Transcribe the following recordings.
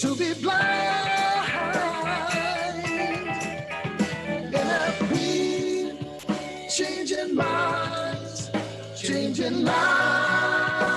to be blind in a changing minds, changing lives.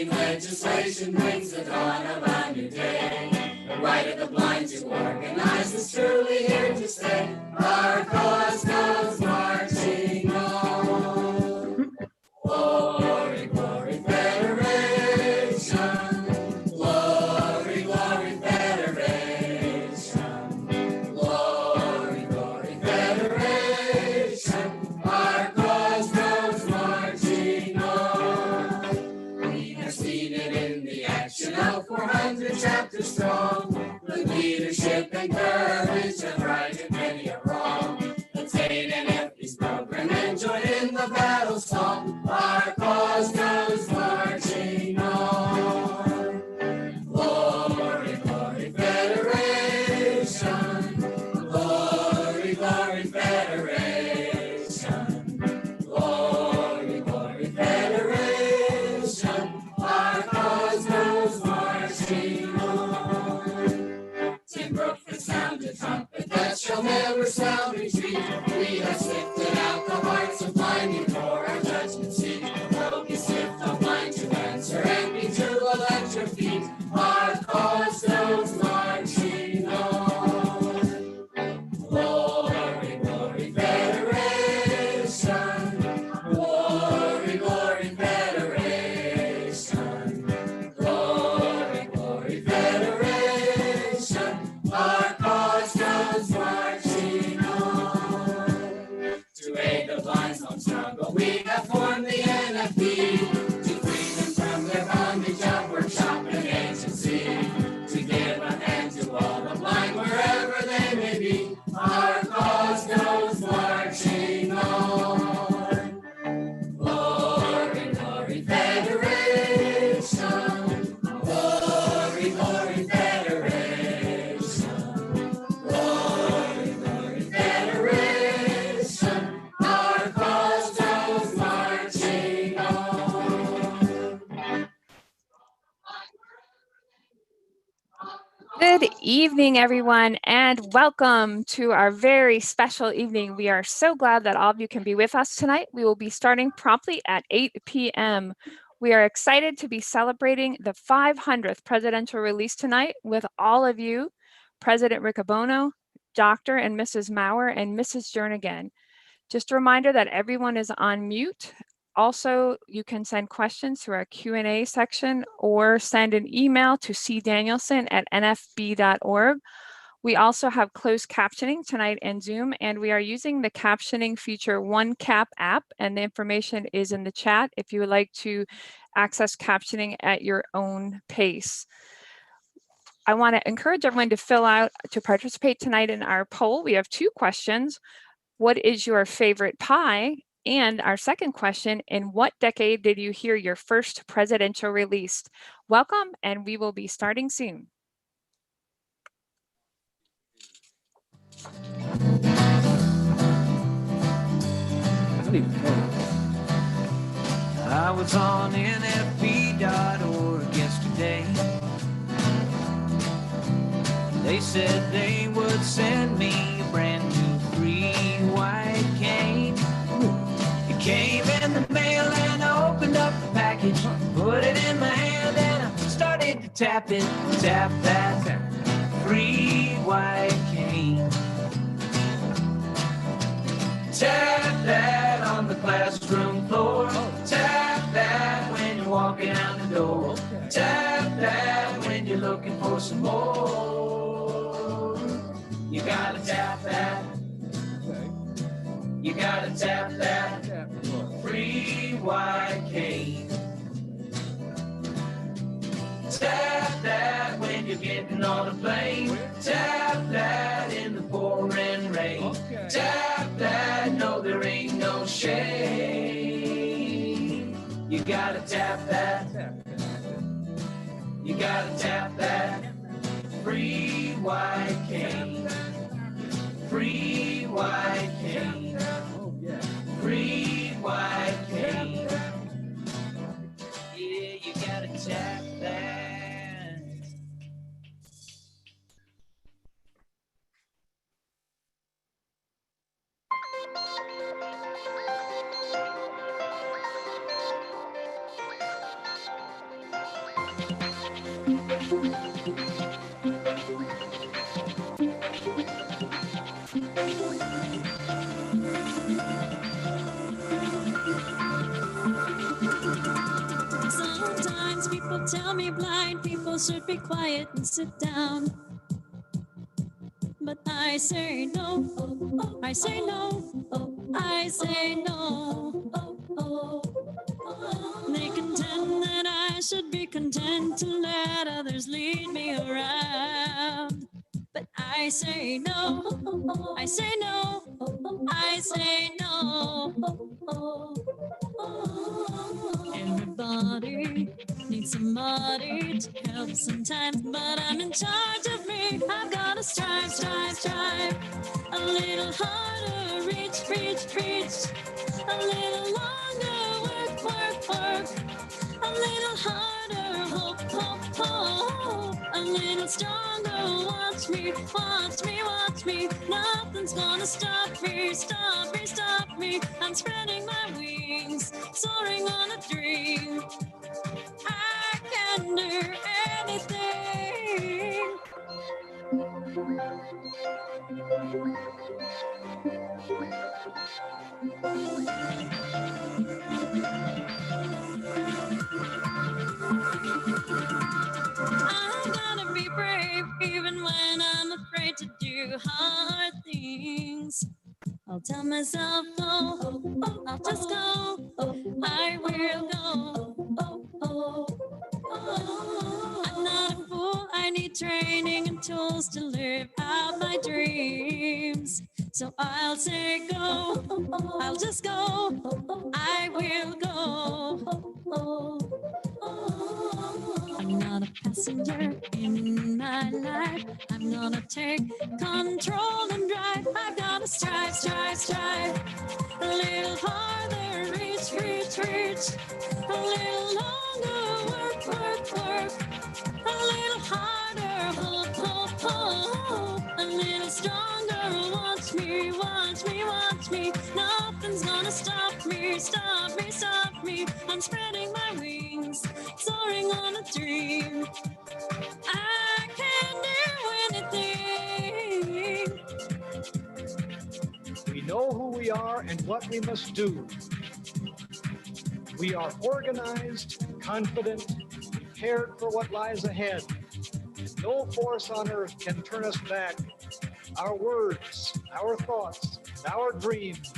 Legislation brings the dawn of a new day. The right of the blind to organize is truly here to stay. Our cause goes marching on. Glory, glory, Federation. Glory, glory, Federation. Glory, glory, Federation. Our cause goes marching on. Seen it in the action of 400 chapters strong, with leadership and courage have righted many a wrong. Attain an FB's program and join in the battle song. Our cause goes marching on. Glory, glory, Federation. Glory, glory, Federation. Glory, glory, Federation. Our cause goes marching on. Tim Brooke sounded trumpet that shall never sound retreat. We have sifted out the hearts of blind before our judgment seat. We'll be swift of mind to answer and be true elect your feet. Our cause goes marching on. Glory, glory, Federation. Glory, glory, Federation. Glory, glory, Federation. Our cause goes marching on. To aid the blind long struggle, we have formed the NFB to free them from their bondage of workshop and agency. To give a hand to all the blind wherever they may be. Our cause goes marching on. Glory, glory, Federation. Glory, glory, Federation. Glory, glory, Federation. Our cause goes marching on. Good evening, everyone, and welcome to our very special evening. We are so glad that all of you can be with us tonight. We will be starting promptly at 8 p.m. We are excited to be celebrating the 500th presidential release tonight with all of you, President Riccobono, Dr. and Mrs. Maurer, and Mrs. Jernigan. Just a reminder that everyone is on mute. Also, you can send questions through our Q&A section or send an email to cdanielson@nfb.org. We also have closed captioning tonight in Zoom, and we are using the captioning feature OneCap app, and the information is in the chat if you would like to access captioning at your own pace. I want to encourage everyone to participate tonight in our poll. We have two questions. What is your favorite pie? And our second question, in what decade did you hear your first presidential release? Welcome, and we will be starting soon. I I was on NFB.org yesterday. They said they would send me a brand new free white cane. It came in the mail and I opened up the package, put it in my hand and I started to tap it. Tap that free white cane. Tap that on the classroom floor. Tap that when you're walking out the door. Tap that when you're looking for some more. You gotta tap that. You gotta tap that free white cane. Tap that when you're getting on a plane. Tap that in the pouring rain. Tap that, no there ain't no shame. You gotta tap that. You gotta tap that free white cane. Free white cane. Free white cane. Yeah, you gotta tap that. Sometimes people tell me blind people should be quiet and sit down. But I say no, I say no, I say no. They contend that I should be content to let others lead me around. But I say no, I say no, I say no. Everybody needs somebody to help sometimes, but I'm in charge of me. I've gotta strive, strive, strive. A little harder, reach, reach, reach. A little longer, work, work, work. A little harder, hope, hope, hope. A little stronger, watch me, watch me, watch me. Nothing's gonna stop me, stop me, stop me. I'm spreading my wings, soaring on a dream. I can do anything. I gotta be brave even when I'm afraid to do hard things. I'll tell myself no, I'll just go, I will go. I'm not a fool, I need training and tools to live out my dreams. So I'll say go, I'll just go, I will go. I'm not a passenger in my life. I'm gonna take control and drive. I've gotta strive, strive, strive. A little farther, reach, reach, reach. A little longer, work, work, work. A little harder, hope, hope, hope. A little stronger, watch me, watch me, watch me. Nothing's gonna stop me, stop me, stop me. I'm spreading my wings, soaring on a dream. I can do anything. We know who we are and what we must do. We are organized, confident, prepared for what lies ahead. No force on earth can turn us back. Our words, our thoughts, and our dreams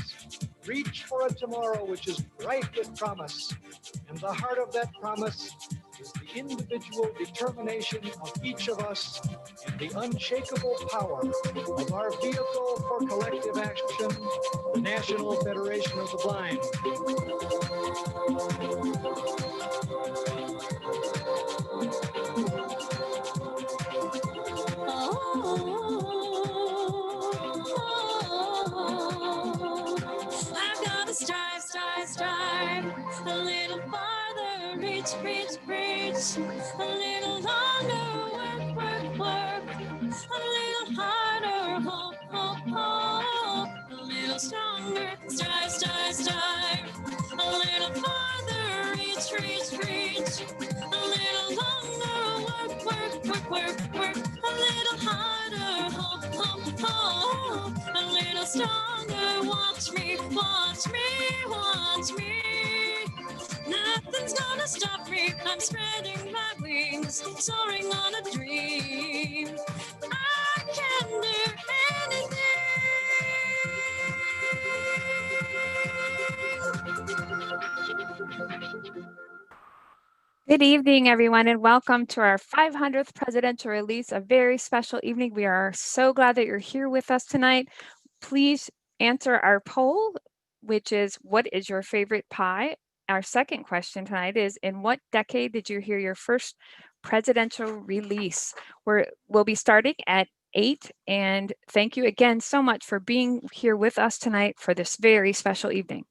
reach for a tomorrow which is bright with promise. And the heart of that promise is the individual determination of each of us and the unshakable power of our vehicle for collective action, the National Federation of the Blind. I've got to strive, strive, strive. drive. A little farther, reach, reach, reach. A little longer, work, work, work. A little harder, hope, hope, hope. A little stronger, strive, strive, strive. A little farther, reach, reach, reach. A little longer, work, work, work, work, work. A little harder, hope, hope, hope. A little stronger, watch me, watch me, watch me. Nothing's gonna stop me. I'm spreading my wings, soaring on a dream. I can do anything. Good evening, everyone, and welcome to our 500th presidential release, a very special evening. We are so glad that you're here with us tonight. Please answer our poll, which is, what is your favorite pie? Our second question tonight is, in what decade did you hear your first presidential release? We'll be starting at 8, and thank you again so much for being here with us tonight for this very special evening.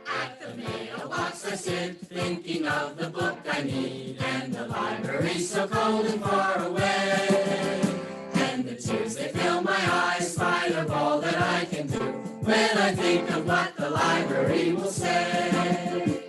At the mailbox I sit, thinking of the book I need, and the library's so cold and far away. And the tears, they fill my eyes, spite of all that I can do, when I think of what the library will say.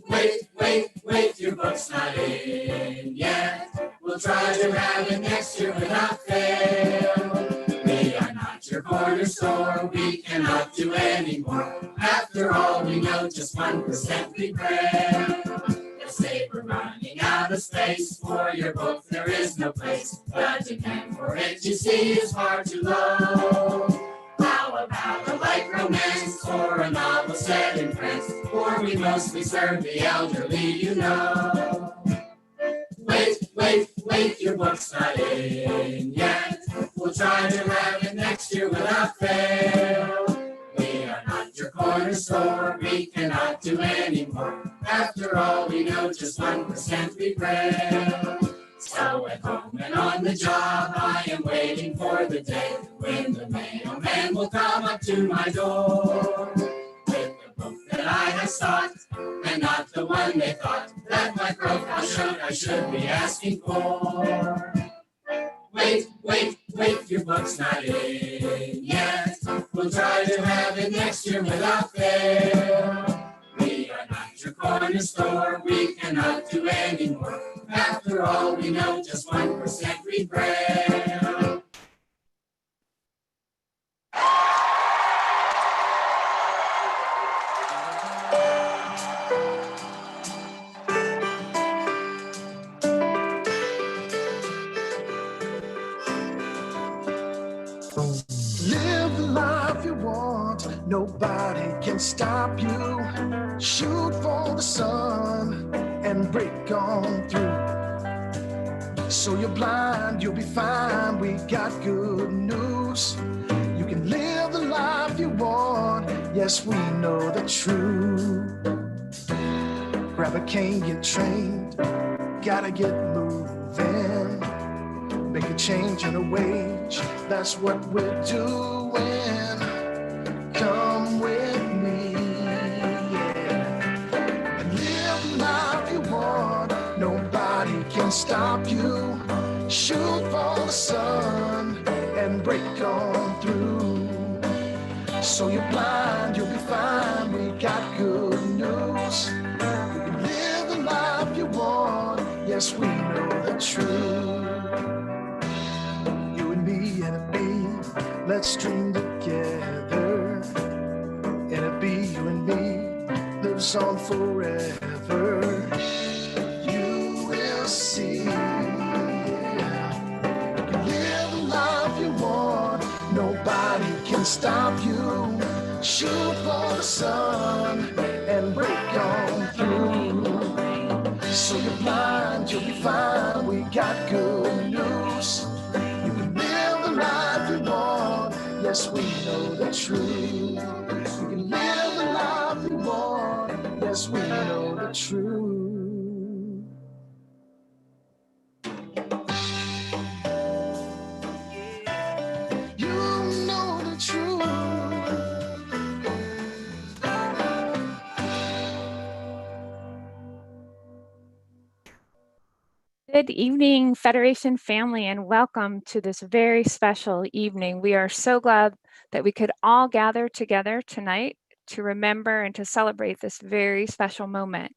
Wait, wait, wait, your book's not in yet. We'll try to have it next year without fail. We are not your corner store, we cannot do any more. After all, we know just 1% prepare. They say we're running out of space. For your book there is no place. The demand for it, you see, is far too low. How about a light romance or a novel set in France? For we mostly serve the elderly, you know. Wait, wait, wait, your book's not in yet. We'll try to have it next year without fail. We are not your corner store, we cannot do any more. After all, we know just 1% prevail. So at home and on the job, I am waiting for the day when the mailman will come up to my door with the book that I have sought, and not the one they thought that my profile showed I should be asking for. Wait, wait, wait, your book's not in yet. We'll try to have it next year without fail. We are not your corner store, we cannot do any more. After all, we know just 1% read Braille. Live the life you want, nobody can stop you. Shoot for the sun and break on through. So you're blind, you'll be fine, we got good news. You can live the life you want, yes, we know the truth. Grab a cane, get trained, gotta get moving. Make a change in a wage, that's what we're doing. Come with me, yeah. And live the life you want, nobody can stop you. Shoot for the sun and break on through. So you're blind, you'll be fine, we got good news. You can live the life you want, yes, we know the truth. And a bee, let's dream together. And a bee, you and me, lives on forever. You will see, yeah. You live the life you want, nobody can stop you. Shoot for the sun and break on through. So you're blind, you'll be fine, we got good news. Life you want, yes, we know the truth. You can live the life you want, yes, we know the truth. You Good evening, Federation family, and welcome to this very special evening. We are so glad that we could all gather together tonight to remember and to celebrate this very special moment.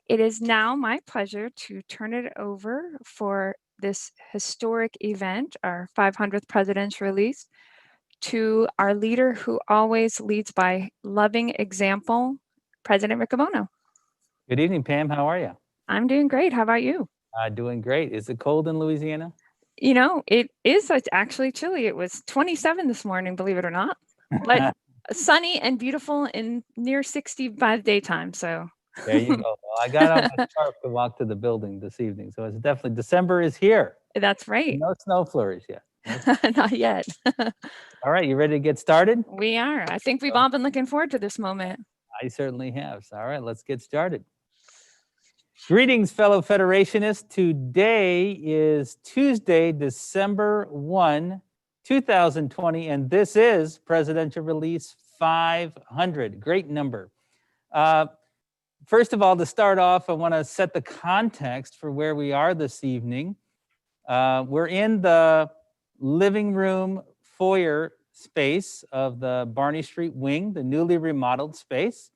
It is now my pleasure to turn it over for this historic event, our 500th President's Release, to our leader who always leads by loving example, President Riccobono. Good evening, Pam. How are you? I'm doing great. How about you? Doing great. Is it cold in Louisiana? You know, it is actually chilly. It was 27 this morning, believe it or not, but sunny and beautiful and near 60 by the daytime. So There you go. Well, I got out my scarf to walk to the building this evening. So it's definitely, December is here. That's right. No snow flurries yet. Not yet. All right, you ready to get started? We are. I think we've all been looking forward to this moment. I certainly have. So, all right, let's get started. Greetings, fellow Federationists. Today is Tuesday, December 1, 2020, and this is Presidential Release 500. Great number. First of all, to start off, I want to set the context for where we are this evening. We're in the living room foyer space of the Barney Street wing, the newly remodeled space.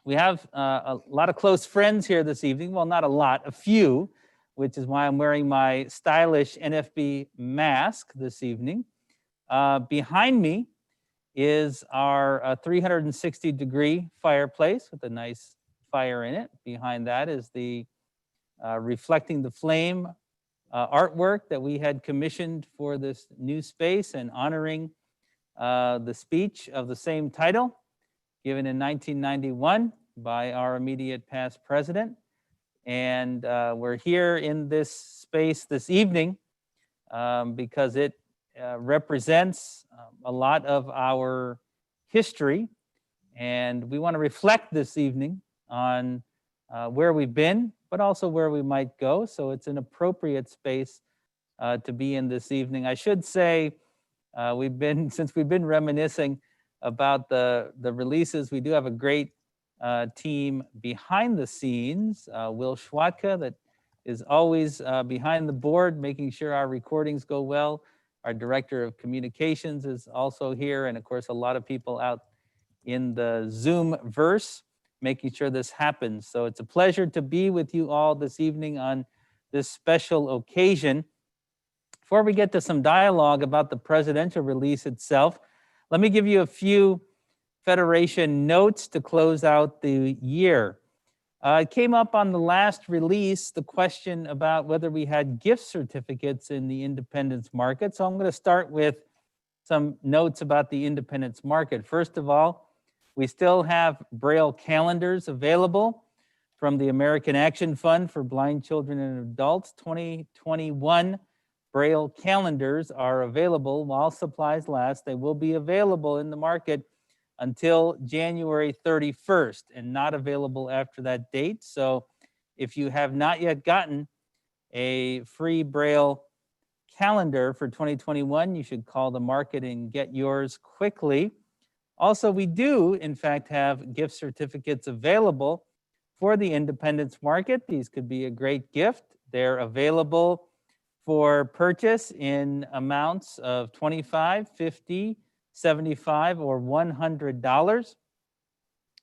We have a lot of close friends here this evening. Well, not a lot, a few, which is why I'm wearing my stylish NFB mask this evening. Behind me is our 360-degree fireplace with a nice fire in it. Behind that is the Reflecting the Flame artwork that we had commissioned for this new space and honoring the speech of the same title given in 1991 by our immediate past president. And we're here in this space this evening because it represents a lot of our history. And we want to reflect this evening on where we've been, but also where we might go. So it's an appropriate space to be in this evening. I should say, since we've been reminiscing about the releases, we do have a great team behind the scenes. Will Schwatka, that is always behind the board, making sure our recordings go well. Our director of communications is also here. And of course, a lot of people out in the Zoom verse, making sure this happens. So it's a pleasure to be with you all this evening on this special occasion. Before we get to some dialogue about the presidential release itself, let me give you a few Federation notes to close out the year. It came up on the last release, the question about whether we had gift certificates in the independence market. So I'm going to start with some notes about the independence market. First of all, we still have Braille calendars available from the American Action Fund for Blind Children and Adults. 2021 Braille calendars are available while supplies last. They will be available in the market until January 31st and not available after that date. So if you have not yet gotten a free Braille calendar for 2021, you should call the market and get yours quickly. Also, we do, in fact, have gift certificates available for the independence market. These could be a great gift. They're available for purchase in amounts of $25, $50, $75, or $100.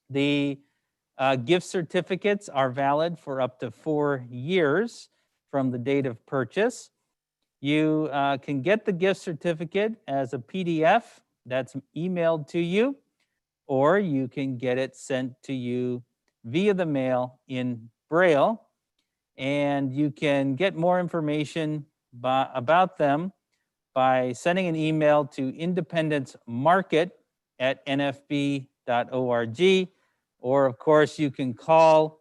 The gift certificates are valid for up to 4 years from the date of purchase. You can get the gift certificate as a PDF that's emailed to you, or you can get it sent to you via the mail in Braille. And you can get more information about them by sending an email to independencemarket@nfb.org. Or, of course, you can call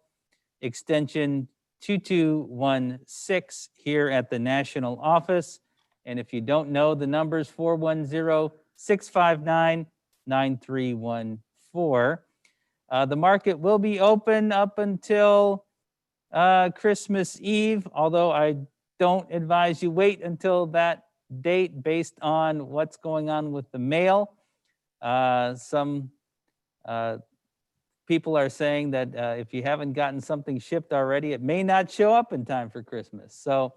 extension 2216 here at the national office. And if you don't know the numbers, 410-659-9314. The market will be open up until Christmas Eve, although I don't advise you wait until that date based on what's going on with the mail. Some people are saying that if you haven't gotten something shipped already, it may not show up in time for Christmas. So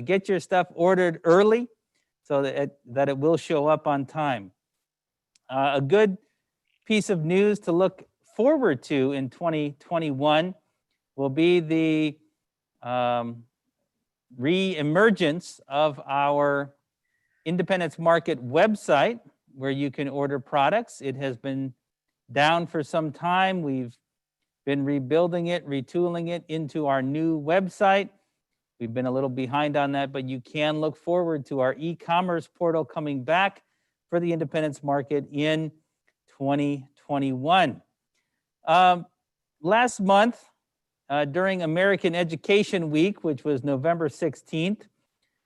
get your stuff ordered early so that it will show up on time. A good piece of news to look forward to in 2021 will be the re-emergence of our Independence Market website, where you can order products. It has been down for some time. We've been rebuilding it, retooling it into our new website. We've been a little behind on that, but you can look forward to our e-commerce portal coming back for the Independence Market in 2021. Last month, during American Education Week, which was November 16th,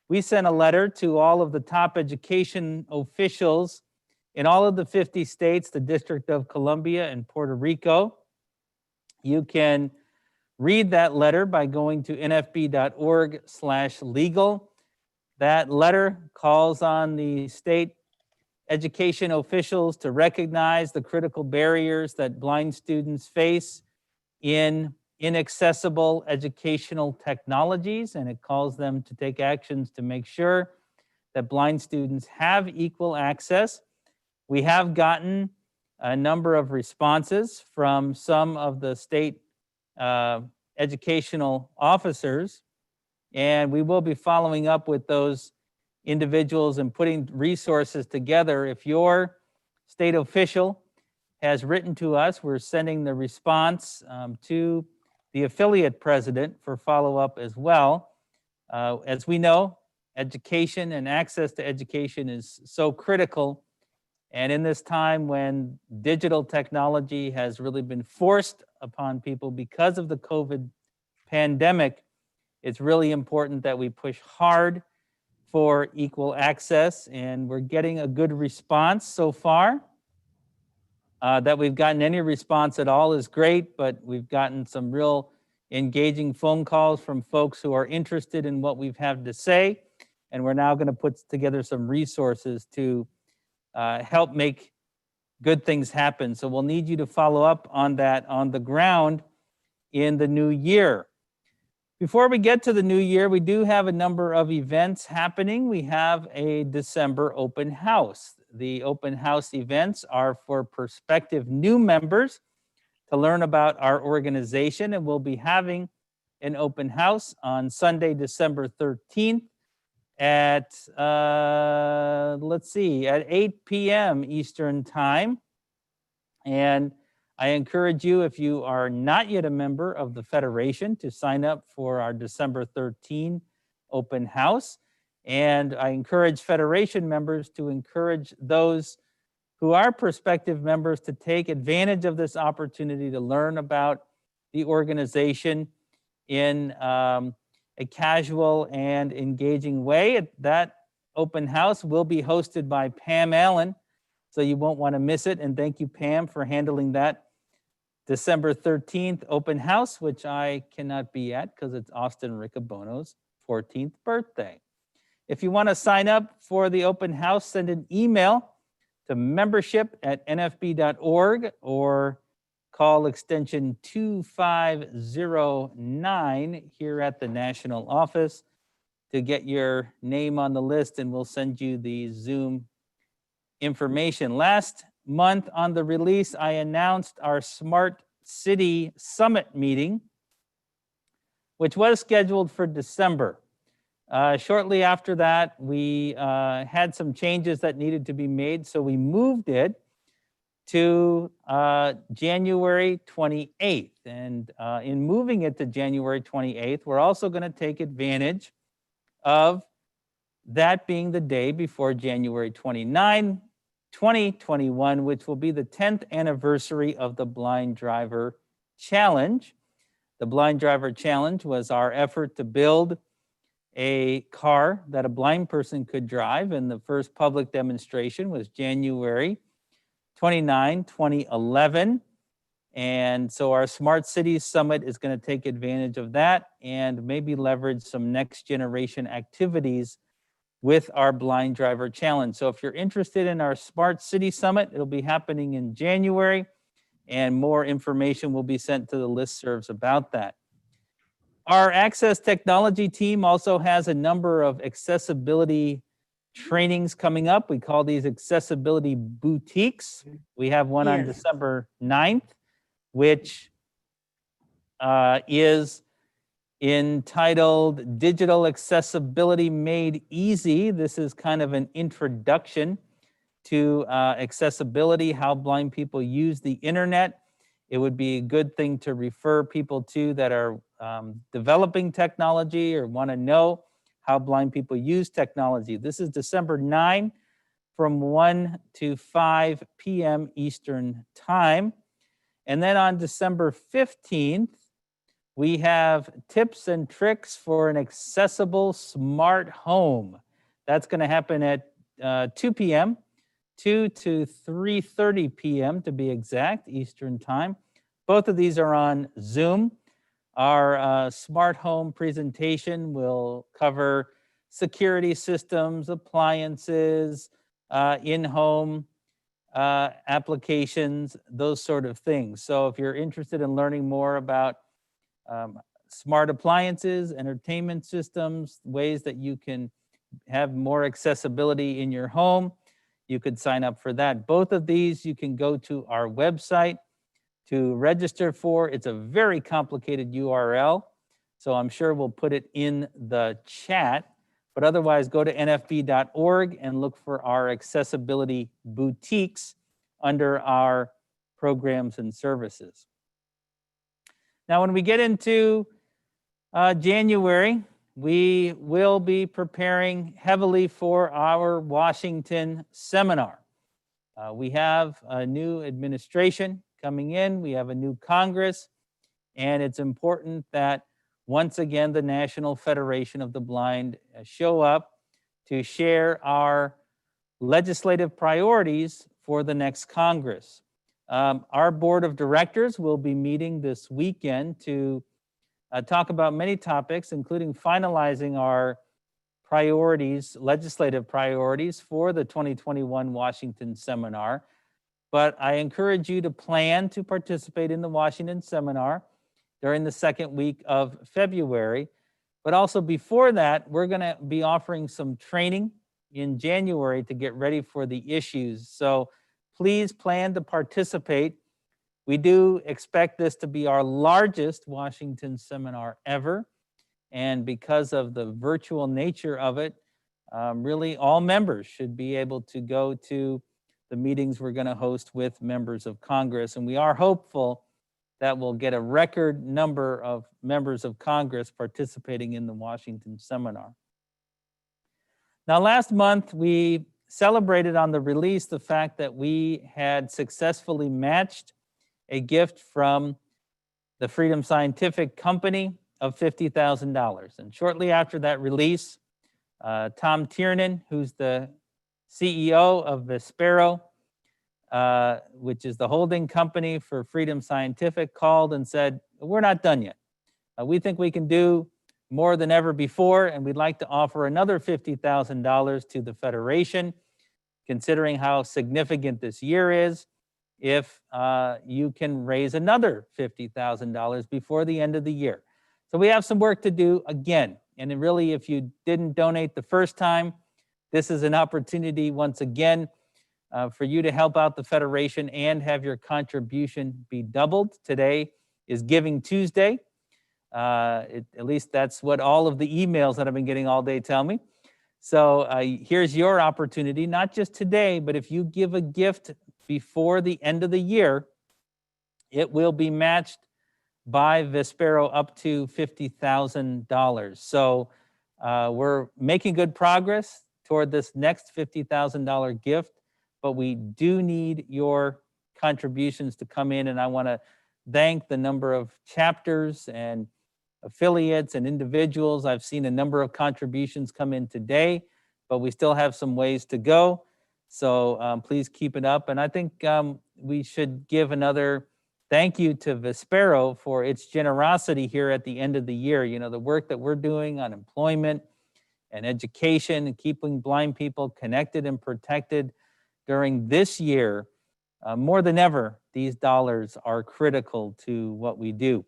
we sent a letter to all of the top education officials in all of the 50 states, the District of Columbia and Puerto Rico. You can read that letter by going to nfb.org/legal. That letter calls on the state education officials to recognize the critical barriers that blind students face in inaccessible educational technologies, and it calls them to take actions to make sure that blind students have equal access. We have gotten a number of responses from some of the state educational officers, and we will be following up with those individuals and putting resources together. If your state official has written to us, we're sending the response to the affiliate president for follow-up as well. As we know, education and access to education is so critical. And in this time when digital technology has really been forced upon people because of the COVID pandemic, it's really important that we push hard for equal access, and we're getting a good response so far. That we've gotten any response at all is great, but we've gotten some real engaging phone calls from folks who are interested in what we've had to say, and we're now going to put together some resources to help make good things happen. So we'll need you to follow up on that on the ground in the new year. Before we get to the new year, we do have a number of events happening. We have a December open house. The open house events are for prospective new members to learn about our organization, and we'll be having an open house on Sunday, December 13th at, at 8 p.m. Eastern Time. And I encourage you, if you are not yet a member of the Federation, to sign up for our December 13 open house. And I encourage Federation members to encourage those who are prospective members to take advantage of this opportunity to learn about the organization in a casual and engaging way. That open house will be hosted by Pam Allen, so you won't want to miss it. And thank you, Pam, for handling that December 13th open house, which I cannot be at because it's Austin Riccobono's 14th birthday. If you want to sign up for the open house, send an email to membership@nfb.org or call extension 2509 here at the national office to get your name on the list, and we'll send you the Zoom information. Last month on the release, I announced our Smart City Summit meeting, which was scheduled for December. Shortly after that, we had some changes that needed to be made, so we moved it to January 28th. And in moving it to January 28th, we're also going to take advantage of that being the day before January 29, 2021, which will be the 10th anniversary of the Blind Driver Challenge. The Blind Driver Challenge was our effort to build a car that a blind person could drive, and the first public demonstration was January 29, 2011. And so our Smart Cities Summit is going to take advantage of that and maybe leverage some next generation activities with our Blind Driver Challenge. So if you're interested in our Smart City Summit, it'll be happening in January. and more information will be sent to the listservs about that. Our Access Technology team also has a number of accessibility trainings coming up. We call these accessibility boutiques. We have one on December 9th, which is entitled Digital Accessibility Made Easy. This is kind of an introduction to accessibility, how blind people use the internet. It would be a good thing to refer people to that are developing technology or want to know how blind people use technology. This is December 9 from 1 to 5 p.m. Eastern Time. And then on December 15th, we have tips and tricks for an accessible smart home. That's going to happen at 2 p.m., 2 to 3:30 p.m. to be exact, Eastern Time. Both of these are on Zoom. Our smart home presentation will cover security systems, appliances, in-home applications, those sort of things. So if you're interested in learning more about smart appliances, entertainment systems, ways that you can have more accessibility in your home, you could sign up for that. Both of these you can go to our website to register for. It's a very complicated URL, so I'm sure we'll put it in the chat. But otherwise, go to nfb.org and look for our accessibility boutiques under our programs and services. Now, when we get into January, we will be preparing heavily for our Washington seminar. We have a new administration coming in. We have a new Congress, and it's important that once again, the National Federation of the Blind show up to share our legislative priorities for the next Congress. Our board of directors will be meeting this weekend to talk about many topics, including finalizing our priorities, legislative priorities for the 2021 Washington seminar. But I encourage you to plan to participate in the Washington seminar during the second week of February. But also before that, we're going to be offering some training in January to get ready for the issues. So please plan to participate. We do expect this to be our largest Washington seminar ever. And because of the virtual nature of it, really all members should be able to go to the meetings we're going to host with members of Congress. And we are hopeful that we'll get a record number of members of Congress participating in the Washington seminar. Now, last month, we celebrated on the release the fact that we had successfully matched a gift from the Freedom Scientific Company of $50,000. And shortly after that release, Tom Tiernan, who's the CEO of Vespero, which is the holding company for Freedom Scientific, called and said, we're not done yet. We think we can do more than ever before, and we'd like to offer another $50,000 to the Federation, considering how significant this year is, if you can raise another $50,000 before the end of the year. So we have some work to do again. And really, if you didn't donate the first time, this is an opportunity once again for you to help out the Federation and have your contribution be doubled. Today is Giving Tuesday. At least that's what all of the emails that I've been getting all day tell me. So here's your opportunity, not just today, but if you give a gift before the end of the year, it will be matched by Vespero up to $50,000. So we're making good progress toward this next $50,000 gift, but we do need your contributions to come in. And I want to thank the number of chapters and affiliates and individuals. I've seen a number of contributions come in today, but we still have some ways to go. So please keep it up. And I think we should give another thank you to Vespero for its generosity here at the end of the year. You know, the work that we're doing on employment and education and keeping blind people connected and protected during this year more than ever, these dollars are critical to what we do.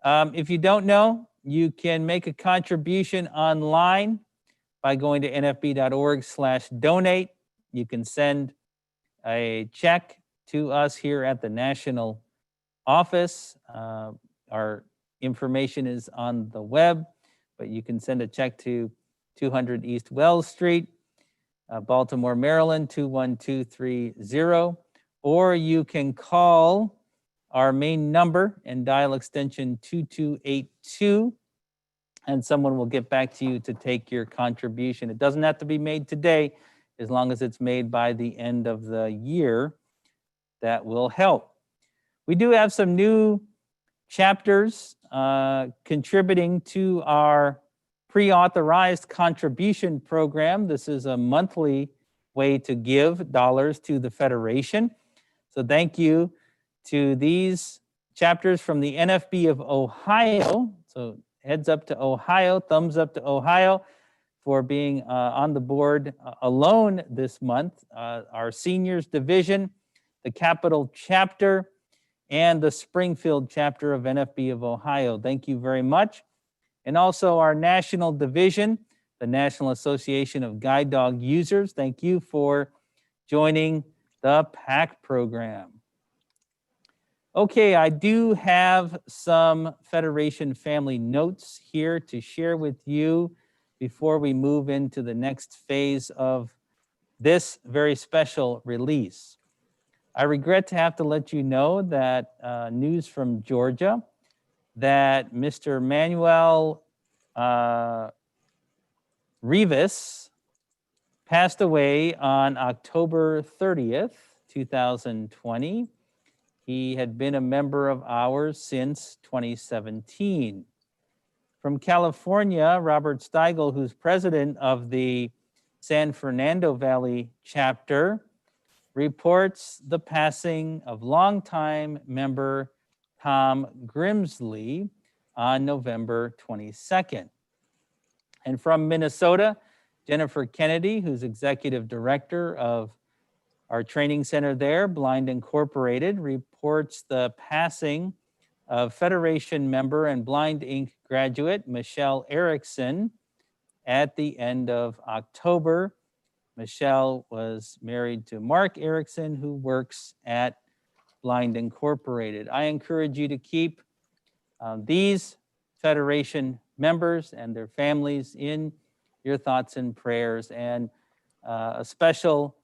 If you don't know, you can make a contribution online by going to nfb.org/donate. You can send a check to us here at the national office. Our information is on the web, but you can send a check to 200 East Wells Street, Baltimore, Maryland, 21230, or you can call our main number and dial extension 2282, and someone will get back to you to take your contribution. It doesn't have to be made today, as long as it's made by the end of the year. That will help. We do have some new chapters contributing to our pre-authorized contribution program. This is a monthly way to give dollars to the Federation. So thank you to these chapters from the NFB of Ohio. So heads up to Ohio, thumbs up to Ohio for being on the board alone this month. Our seniors division, the Capital Chapter, and the Springfield chapter of NFB of Ohio. Thank you very much. And also our national division, the National Association of Guide Dog Users. Thank you for joining the PAC program. Okay, I do have some Federation family notes here to share with you before we move into the next phase of this very special release. I regret to have to let you know that news from Georgia that Mr. Manuel Rivas passed away on October 30th, 2020. He had been a member of ours since 2017. From California, Robert Steigel, who's president of the San Fernando Valley chapter, reports the passing of longtime member Tom Grimsley on November 22nd. And from Minnesota, Jennifer Kennedy, who's executive director of our training center there, Blind Incorporated, reports the passing of Federation member and Blind Inc. graduate Michelle Erickson at the end of October. Michelle was married to Mark Erickson, who works at Blind Incorporated. I encourage you to keep these Federation members and their families in your thoughts and prayers, and a special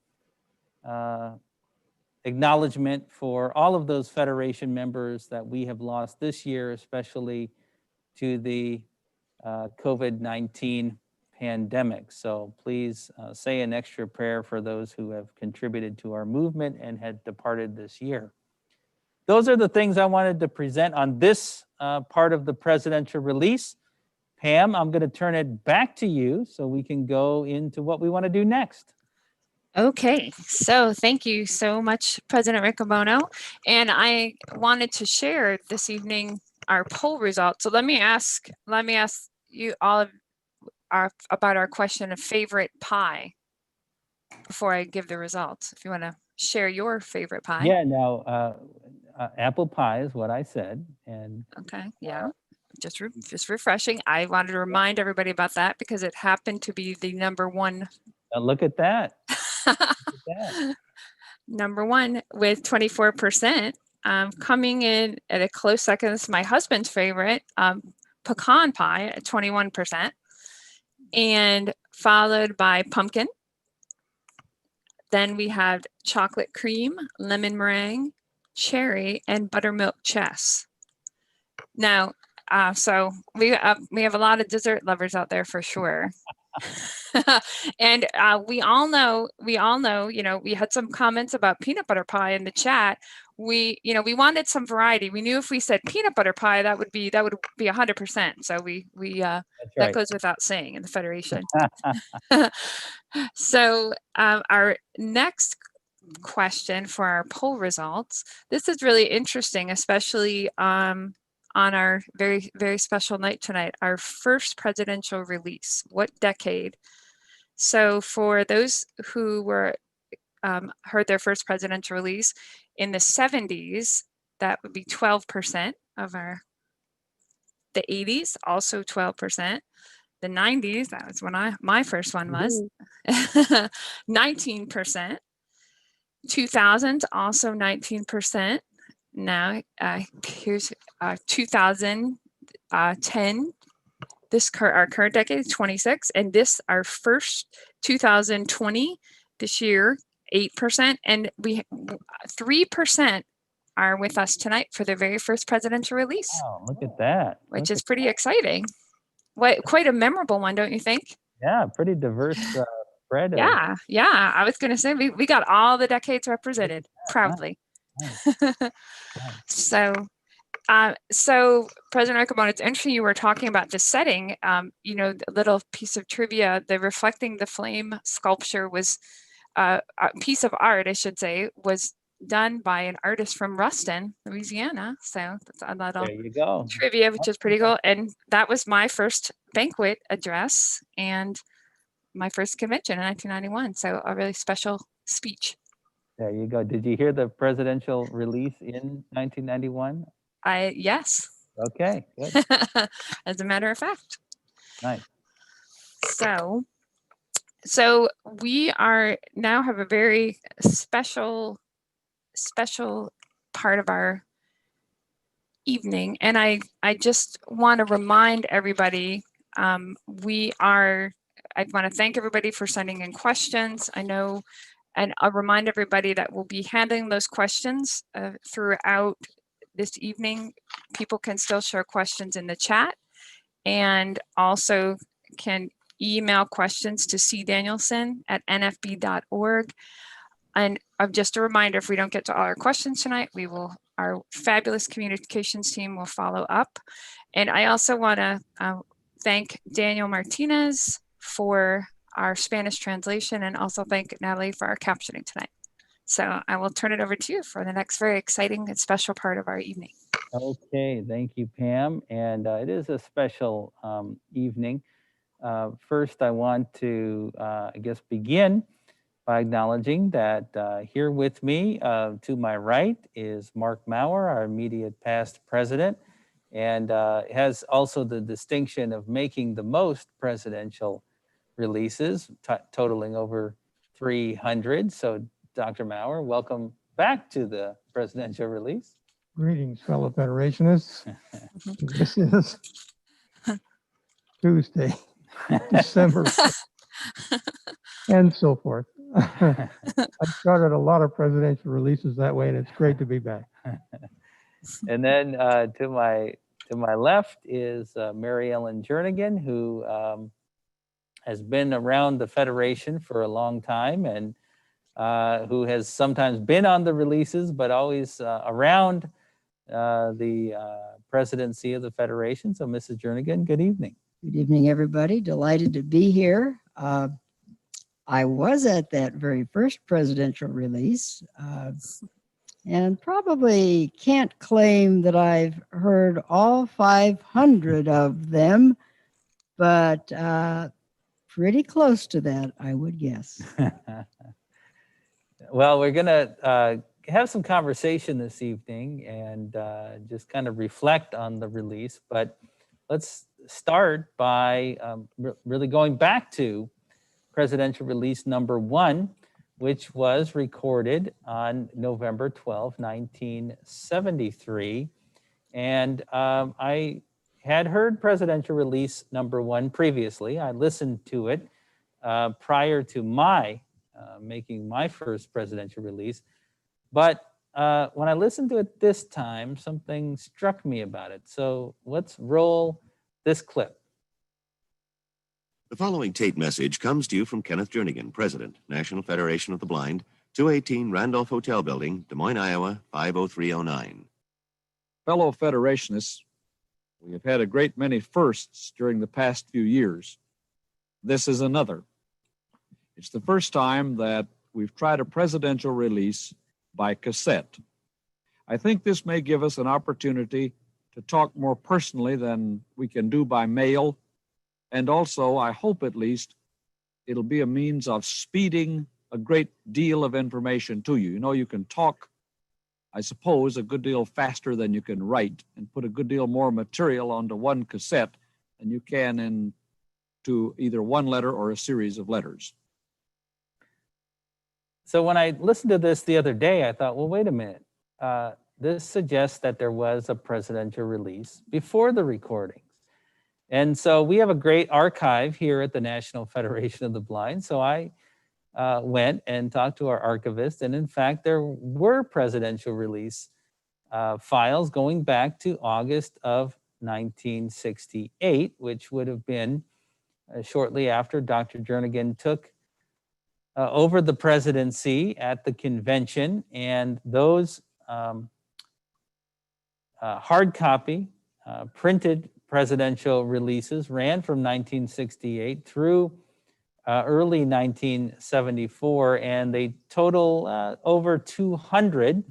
acknowledgement for all of those Federation members that we have lost this year, especially to the COVID-19 pandemic. So please say an extra prayer for those who have contributed to our movement and had departed this year. Those are the things I wanted to present on this part of the presidential release. Pam, I'm going to turn it back to you so we can go into what we want to do next. Okay, so thank you so much, President Riccobono. And I wanted to share this evening our poll results. So let me ask you all about our question of favorite pie before I give the results. If you want to share your favorite pie. Yeah, now apple pie is what I said, and okay, yeah, just refreshing. I wanted to remind everybody about that because it happened to be the number one. Look at that. Look at that. Number one with 24%. Coming in at a close second, this is my husband's favorite, pecan pie at 21%, and followed by pumpkin. Then we have chocolate cream, lemon meringue, cherry, and buttermilk chess. Now, so we have a lot of dessert lovers out there for sure. And we all know, you know, we had some comments about peanut butter pie in the chat. We wanted some variety. We knew if we said peanut butter pie, that would be 100%. So that right. goes without saying in the Federation. So our next question for our poll results. This is really interesting, especially on our very, very special night tonight, our first presidential release. What decade? So for those who were heard their first presidential release. In the 70s, that would be 12% of the 80s, also 12%. The 90s, that was when my first one was, 19%. 2000s, also 19%. Now, here's 2010. Our current decade is 26, and this our first 2020 this year, 8%, and 3% are with us tonight for their very first presidential release. Oh, look at that. Which is pretty exciting. Quite a memorable one, don't you think? Yeah, pretty diverse spread. Yeah. I was going to say we got all the decades represented proudly. Nice. So President Archibald, it's interesting you were talking about the setting. A little piece of trivia: the Reflecting the Flame sculpture was a piece of art, I should say, was done by an artist from Ruston, Louisiana. So that's a little There you go. trivia, which is pretty cool. And that was my first banquet address and my first convention in 1991. So a really special speech. There you go. Did you hear the presidential release in 1991? Yes. Okay, good. As a matter of fact. Nice. So we are now have a very special part of our evening, and I just want to remind everybody I want to thank everybody for sending in questions. I know, and I'll remind everybody that we'll be handling those questions throughout this evening. People can still share questions in the chat, and also can email questions to cdanielson@nfb.org. And just a reminder, if we don't get to all our questions tonight, our fabulous communications team will follow up. And I also want to thank Daniel Martinez for our Spanish translation, and also thank Natalie for our captioning tonight. So I will turn it over to you for the next very exciting and special part of our evening. Okay, thank you, Pam. And it is a special evening. First, I want to, begin by acknowledging that here with me to my right is Mark Maurer, our immediate past president, and has also the distinction of making the most presidential releases, totaling over 300. So, Dr. Maurer, welcome back to the presidential release. Greetings, fellow Federationists. This is Tuesday, December, and so forth. I started a lot of presidential releases that way, and it's great to be back. And then to my left is Mary Ellen Jernigan, who has been around the Federation for a long time, and who has sometimes been on the releases, but always around the presidency of the Federation. So, Mrs. Jernigan, good evening. Good evening, everybody. Delighted to be here. I was at that very first presidential release, and probably can't claim that I've heard all 500 of them, but pretty close to that, I would guess. Well, we're going to have some conversation this evening and just kind of reflect on the release, but let's start by really going back to presidential release number 1, which was recorded on November 12, 1973. And I had heard presidential release number 1 previously. I listened to it prior to my making my first presidential release. But when I listened to it this time, something struck me about it. So let's roll this clip. The following tape message comes to you from Kenneth Jernigan, President, National Federation of the Blind, 218 Randolph Hotel Building, Des Moines, Iowa, 50309. Fellow Federationists, we have had a great many firsts during the past few years. This is another. It's the first time that we've tried a presidential release by cassette. I think this may give us an opportunity to talk more personally than we can do by mail. And also, I hope at least, it'll be a means of speeding a great deal of information to you. You know, you can talk, I suppose, a good deal faster than you can write, and put a good deal more material onto one cassette than you can into either one letter or a series of letters. So when I listened to this the other day, I thought, well, wait a minute. This suggests that there was a presidential release before the recordings. And so we have a great archive here at the National Federation of the Blind. So I went and talked to our archivist. And in fact, there were presidential release files going back to August of 1968, which would have been shortly after Dr. Jernigan took over the presidency at the convention. And those hard copy printed presidential releases ran from 1968 through early 1974, and they total over 200.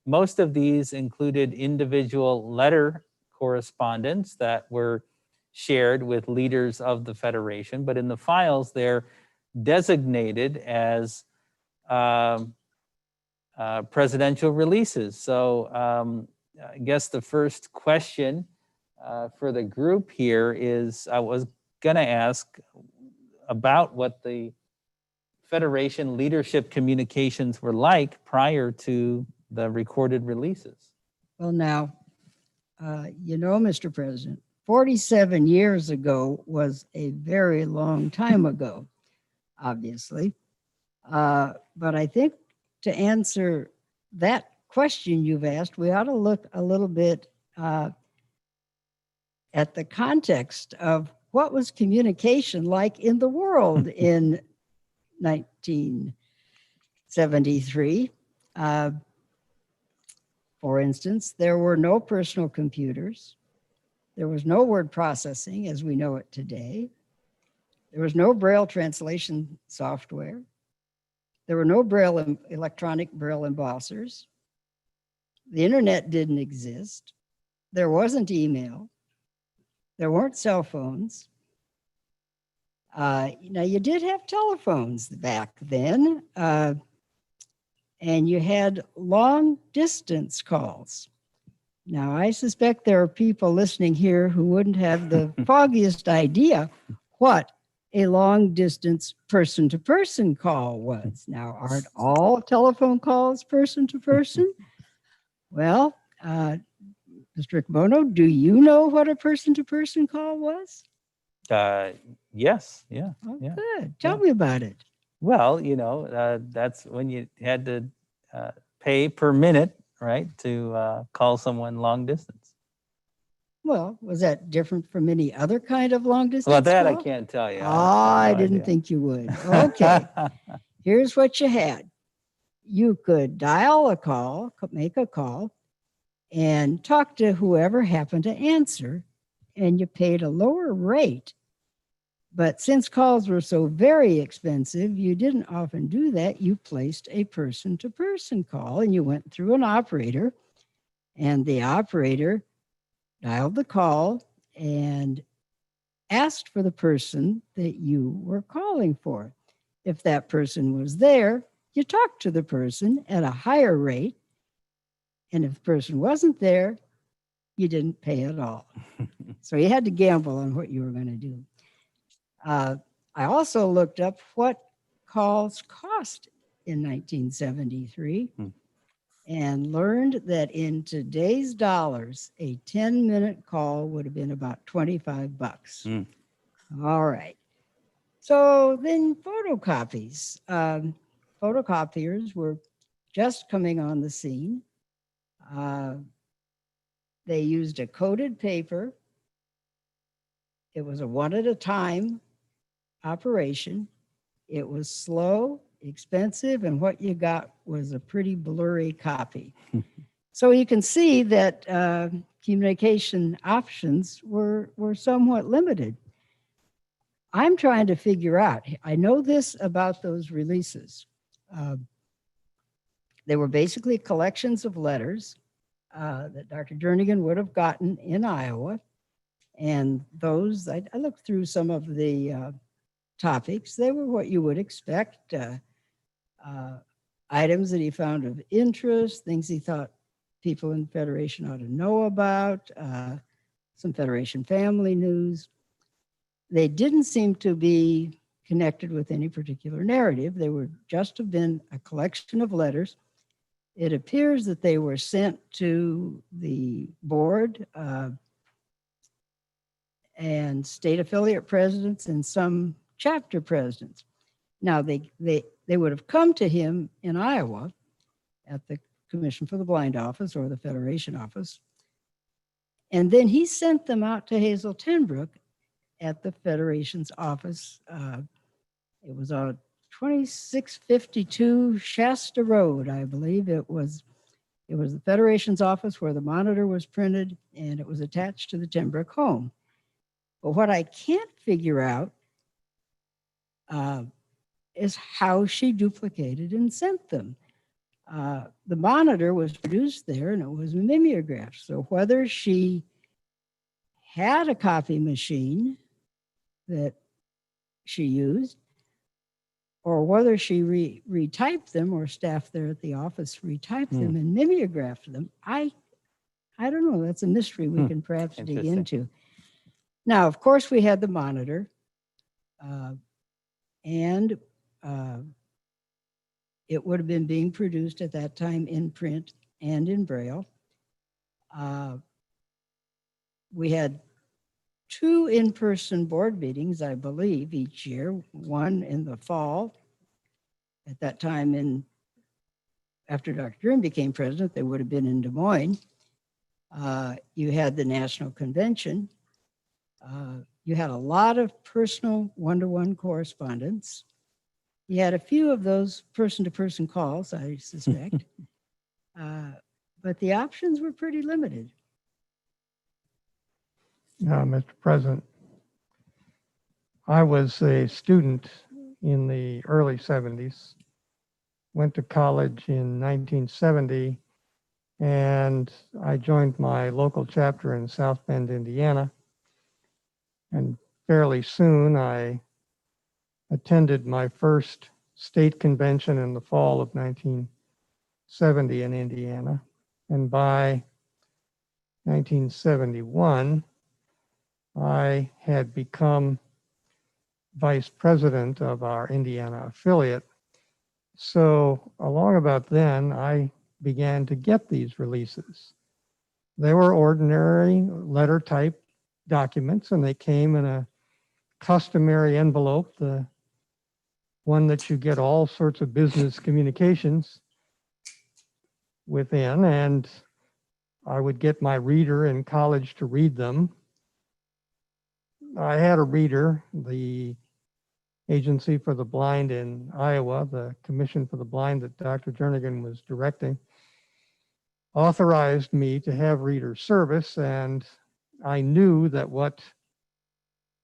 Most of these included individual letter correspondence that were shared with leaders of the Federation, but in the files they're designated as presidential releases. So I guess the first question for the group here is, I was going to ask about what the Federation leadership communications were like prior to the recorded releases. Well, now, you know, Mr. President, 47 years ago was a very long time ago, obviously. But I think to answer that question you've asked, we ought to look a little bit at the context of what was communication like in the world in 1973. For instance, there were no personal computers. There was no word processing as we know it today. There was no Braille translation software. There were no Braille, electronic Braille embossers. The internet didn't exist. There wasn't email. There weren't cell phones. Now, you did have telephones back then, and you had long distance calls. Now, I suspect there are people listening here who wouldn't have the foggiest idea what a long distance person to person call was. Now, aren't all telephone calls person to person? Well, Mr. Bono, do you know what a person to person call was? Yes, yeah. Oh, yeah. good. Tell me about it. Well, you know, that's when you had to pay per minute, right, to call someone long distance. Well, was that different from any other kind of long distance Well, that call? I can't tell you. I didn't think you would. Okay. Here's what you had. You could dial a call, make a call, and talk to whoever happened to answer, and you paid a lower rate. But since calls were so very expensive, you didn't often do that. You placed a person-to-person call, and you went through an operator, and the operator dialed the call and asked for the person that you were calling for. If that person was there, you talked to the person at a higher rate. And if the person wasn't there, you didn't pay at all. So you had to gamble on what you were going to do. I also looked up what calls cost in 1973 and learned that in today's dollars, a 10-minute call would have been about 25 bucks. All right. So then photocopies. Photocopiers were just coming on the scene. They used a coated paper. It was a one at a time operation. It was slow, expensive, and what you got was a pretty blurry copy. So you can see that communication options were somewhat limited. I'm trying to figure out, I know this about those releases. They were basically collections of letters that Dr. Jernigan would have gotten in Iowa. And those, I looked through some of the topics. They were what you would expect. items that he found of interest, things he thought people in the Federation ought to know about, some Federation family news. They didn't seem to be connected with any particular narrative. They were just have been a collection of letters. It appears that they were sent to the board and state affiliate presidents and some chapter presidents. Now, they would have come to him in Iowa at the Commission for the Blind office or the Federation office. And then he sent them out to Hazel Tenbrook at the Federation's office. It was on 2652 Shasta Road, I believe. It was the Federation's office where the monitor was printed, and it was attached to the Tenbrook home. But what I can't figure out is how she duplicated and sent them. The monitor was produced there, and it was mimeographed. So whether she had a copy machine that she used, or whether she retyped them, or staff there at the office retyped them and mimeographed them, I don't know. That's a mystery we can perhaps dig into. Now, of course, we had the monitor, and it would have been being produced at that time in print and in Braille. We had 2 in-person board meetings, I believe, each year, one in the fall. At that time, after Dr. Jernigan became president, they would have been in Des Moines. You had the National Convention. You had a lot of personal one-to-one correspondence. You had a few of those person-to-person calls, I suspect. But the options were pretty limited. Mr. President, I was a student in the early 70s, went to college in 1970, and I joined my local chapter in South Bend, Indiana. And fairly soon, I attended my first state convention in the fall of 1970 in Indiana. And by 1971, I had become vice president of our Indiana affiliate. So along about then, I began to get these releases. They were ordinary letter type documents, and they came in a customary envelope, the one that you get all sorts of business communications within, and I would get my reader in college to read them. I had a reader, the Agency for the Blind in Iowa, the Commission for the Blind that Dr. Jernigan was directing, authorized me to have reader service, and I knew that what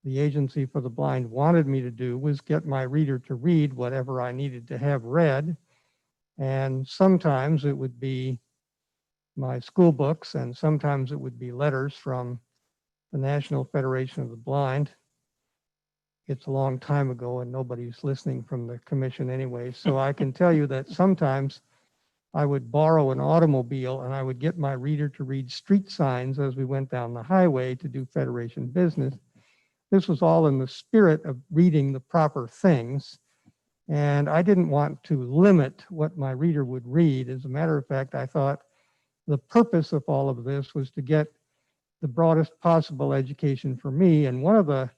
the Agency for the Blind wanted me to do was get my reader to read whatever I needed to have read. And sometimes it would be my school books, and sometimes it would be letters from the National Federation of the Blind. It's a long time ago and nobody's listening from the commission anyway. So I can tell you that sometimes I would borrow an automobile and I would get my reader to read street signs as we went down the highway to do Federation business. This was all in the spirit of reading the proper things. And I didn't want to limit what my reader would read. As a matter of fact, I thought the purpose of all of this was to get the broadest possible education for me. And one of the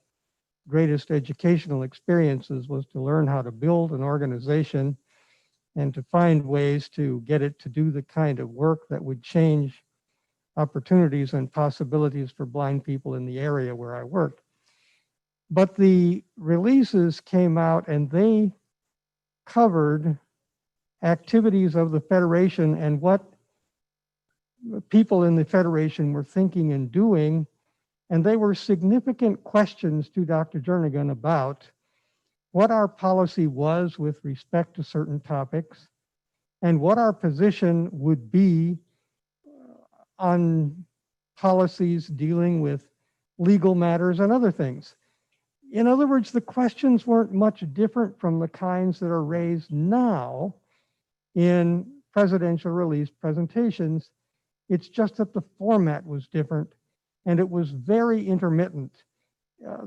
greatest educational experiences was to learn how to build an organization and to find ways to get it to do the kind of work that would change opportunities and possibilities for blind people in the area where I worked. But the releases came out and they covered activities of the Federation and what people in the Federation were thinking and doing. And they were significant questions to Dr. Jernigan about what our policy was with respect to certain topics and what our position would be on policies dealing with legal matters and other things. In other words, the questions weren't much different from the kinds that are raised now in presidential release presentations. It's just that the format was different and it was very intermittent.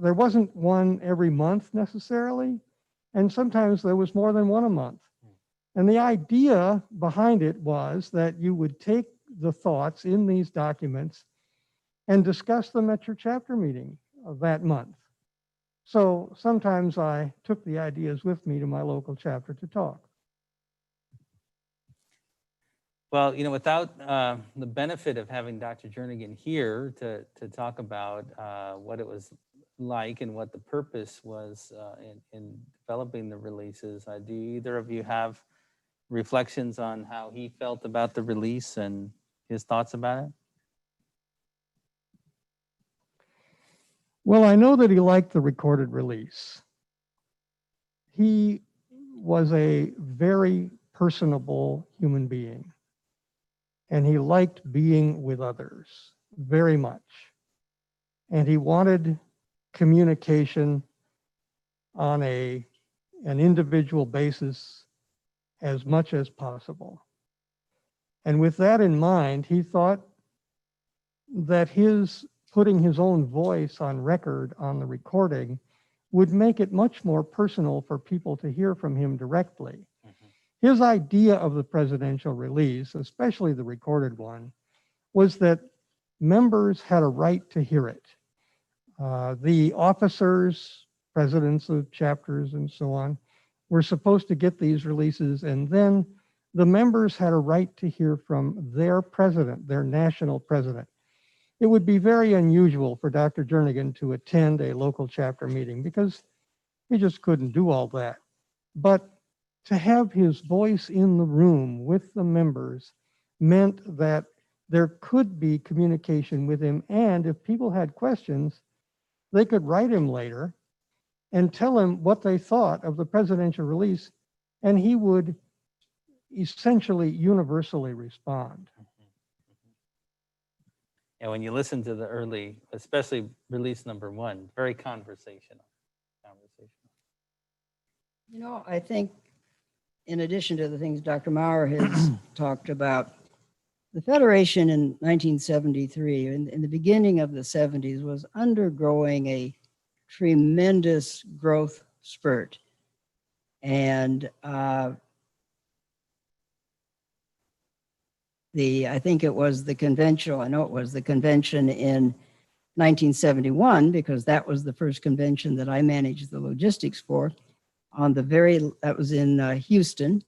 There wasn't one every month necessarily, and sometimes there was more than one a month. And the idea behind it was that you would take the thoughts in these documents and discuss them at your chapter meeting of that month. So sometimes I took the ideas with me to my local chapter to talk. Well, you know, without the benefit of having Dr. Jernigan here to talk about what it was like and what the purpose was in developing the releases, do either of you have reflections on how he felt about the release and his thoughts about it? Well, I know that he liked the recorded release. He was a very personable human being, and he liked being with others very much. And he wanted communication on an individual basis as much as possible. And with that in mind, he thought that his putting his own voice on record on the recording would make it much more personal for people to hear from him directly. His idea of the presidential release, especially the recorded one, was that members had a right to hear it. The officers, presidents of chapters and so on, were supposed to get these releases, and then the members had a right to hear from their president, their national president. It would be very unusual for Dr. Jernigan to attend a local chapter meeting because he just couldn't do all that. But to have his voice in the room with the members meant that there could be communication with him, and if people had questions, they could write him later and tell him what they thought of the presidential release, and he would essentially universally respond. And when you listen to the early, especially release number 1, very conversational. You know, I think in addition to the things Dr. Maurer has talked about, the Federation in 1973, in the beginning of the 70s, was undergoing a tremendous growth spurt. And I think it was the convention, I know it was the convention in 1971, because that was the first convention that I managed the logistics for. That was in Houston.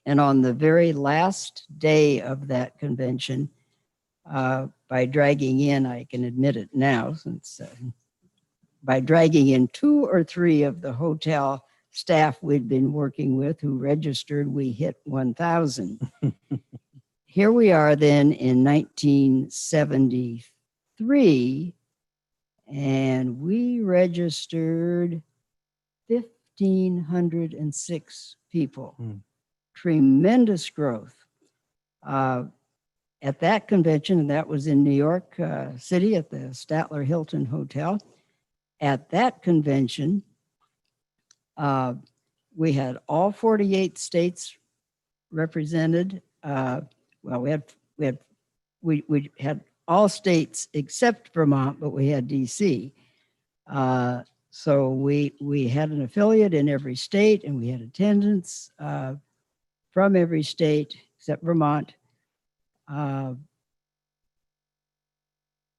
And on the very last day of that convention, by dragging in, I can admit it now, since by dragging in 2 or 3 of the hotel staff we'd been working with who registered, we hit 1,000. Here we are then in 1973, and we registered 1,506 people. Tremendous growth. At that convention, and that was in New York City at the Statler Hilton Hotel, at that convention, we had all 48 states represented. Well, we had all states except Vermont, but we had DC. So we had an affiliate in every state, and we had attendance from every state except Vermont.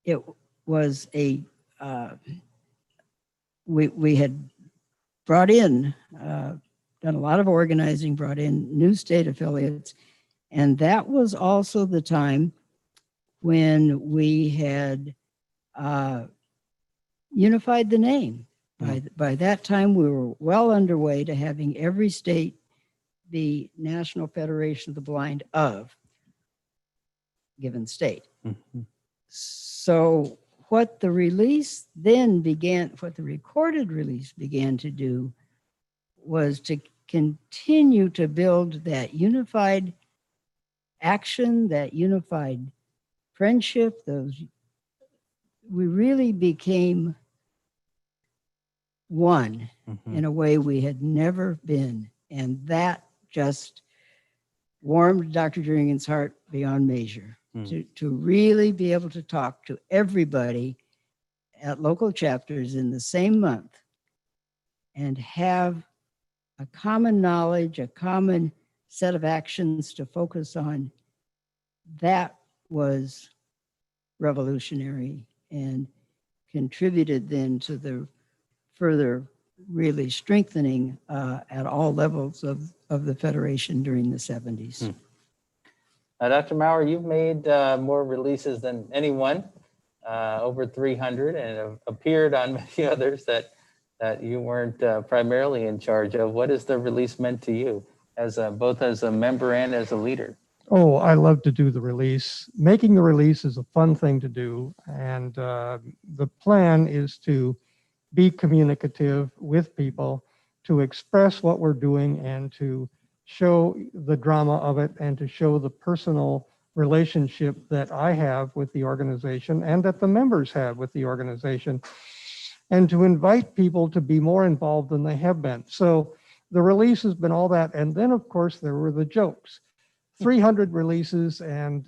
It was we had brought in, done a lot of organizing, brought in new state affiliates. And that was also the time when we had unified the name. By that time, we were well underway to having every state be National Federation of the Blind of given state. So what the release then began, what the recorded release began to do was to continue to build that unified action, that unified friendship. We really became one Mhm. in a way we had never been. And that just warmed Dr. Jernigan's heart beyond measure to really be able to talk to everybody at local chapters in the same month and have a common knowledge, a common set of actions to focus on. That was revolutionary and contributed then to the further really strengthening at all levels of the Federation during the 70s. Dr. Maurer, you've made more releases than anyone, over 300, and have appeared on many others that you weren't primarily in charge of. What has the release meant to you, as both as a member and as a leader? Oh, I love to do the release. Making the release is a fun thing to do. And the plan is to be communicative with people, to express what we're doing and to show the drama of it and to show the personal relationship that I have with the organization and that the members have with the organization, and to invite people to be more involved than they have been. So the release has been all that. And then, of course, there were the jokes. 300 releases, and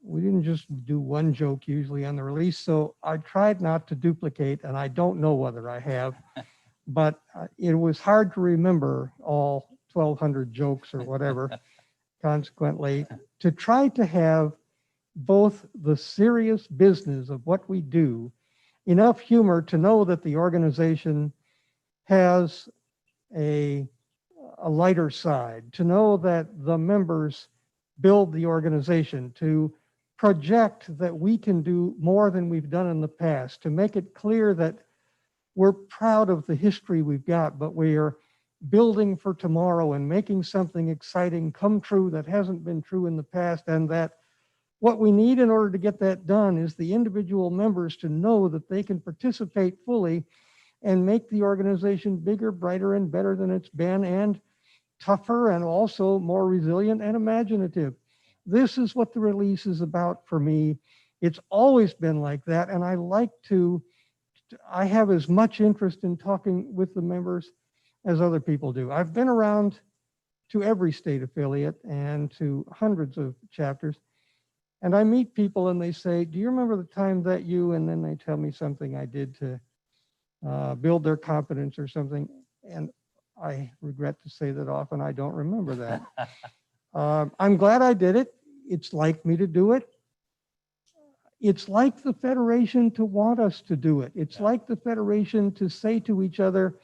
we didn't just do one joke usually on the release. So I tried not to duplicate, and I don't know whether I have, but it was hard to remember all 1,200 jokes or whatever. Consequently, to try to have both the serious business of what we do, enough humor to know that the organization has a lighter side, to know that the members build the organization, to project that we can do more than we've done in the past, to make it clear that we're proud of the history we've got, but we are building for tomorrow and making something exciting come true that hasn't been true in the past, and that what we need in order to get that done is the individual members to know that they can participate fully and make the organization bigger, brighter, and better than it's been, and tougher, and also more resilient and imaginative. This is what the release is about for me. It's always been like that, and I have as much interest in talking with the members as other people do. I've been around to every state affiliate and to hundreds of chapters, and I meet people and they say, do you remember the time that you, and then they tell me something I did to build their confidence or something, and I regret to say that often I don't remember that. I'm glad I did it. It's like me to do it. It's like the Federation to want us to do it. It's like the Federation to say to each other,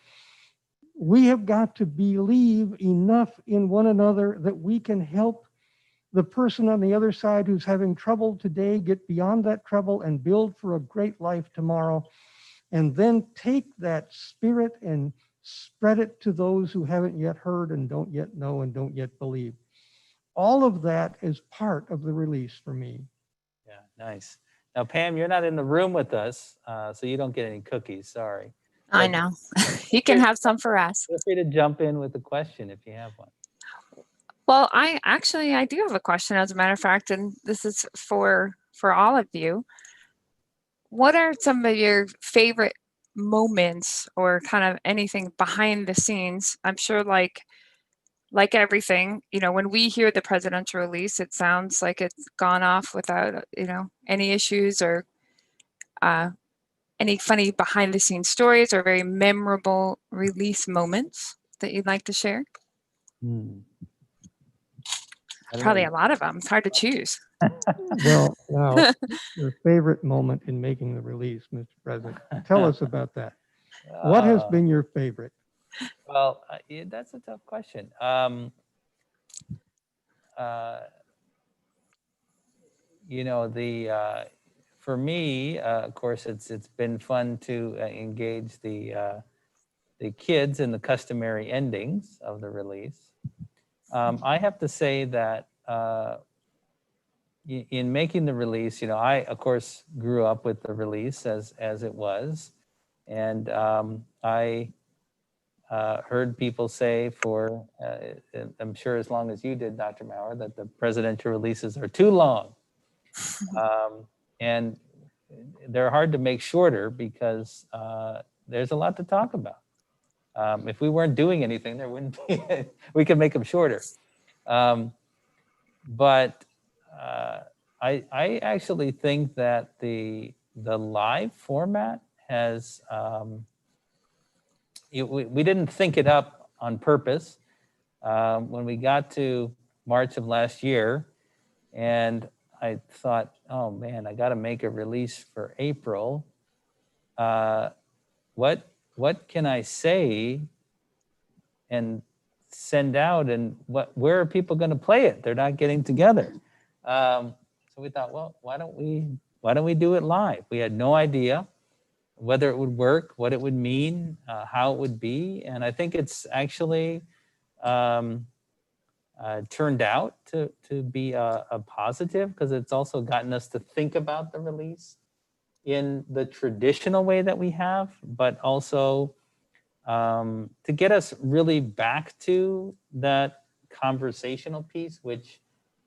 we have got to believe enough in one another that we can help the person on the other side who's having trouble today get beyond that trouble and build for a great life tomorrow. And then take that spirit and spread it to those who haven't yet heard and don't yet know and don't yet believe. All of that is part of the release for me. Yeah, nice. Now, Pam, you're not in the room with us, so you don't get any cookies, sorry. I know. You can have some for us. Feel free to jump in with a question if you have one. Well, I do have a question, as a matter of fact, and this is for all of you. What are some of your favorite moments or kind of anything behind the scenes? I'm sure like everything, when we hear the presidential release, it sounds like it's gone off without, any issues or any funny behind the scenes stories or very memorable release moments that you'd like to share? Probably a lot of them. It's hard to choose. Well, now, your favorite moment in making the release, Mr. President. Tell us about that. What has been your favorite? Well, yeah, that's a tough question. For me, of course, it's been fun to engage the kids in the customary endings of the release. I have to say that in making the release, I, of course, grew up with the release as it was. And I heard people say I'm sure as long as you did, Dr. Maurer, that the presidential releases are too long. And they're hard to make shorter because there's a lot to talk about. If we weren't doing anything, there wouldn't be, we could make them shorter. But I actually think that the live format has, we didn't think it up on purpose. When we got to March of last year, and I thought, oh man, I got to make a release for April. What can I say and send out, and where are people going to play it? They're not getting together. So we thought, well, why don't we do it live? We had no idea whether it would work, what it would mean, how it would be, and I think it's actually turned out to be a positive, because it's also gotten us to think about the release in the traditional way that we have, but also to get us really back to that conversational piece, which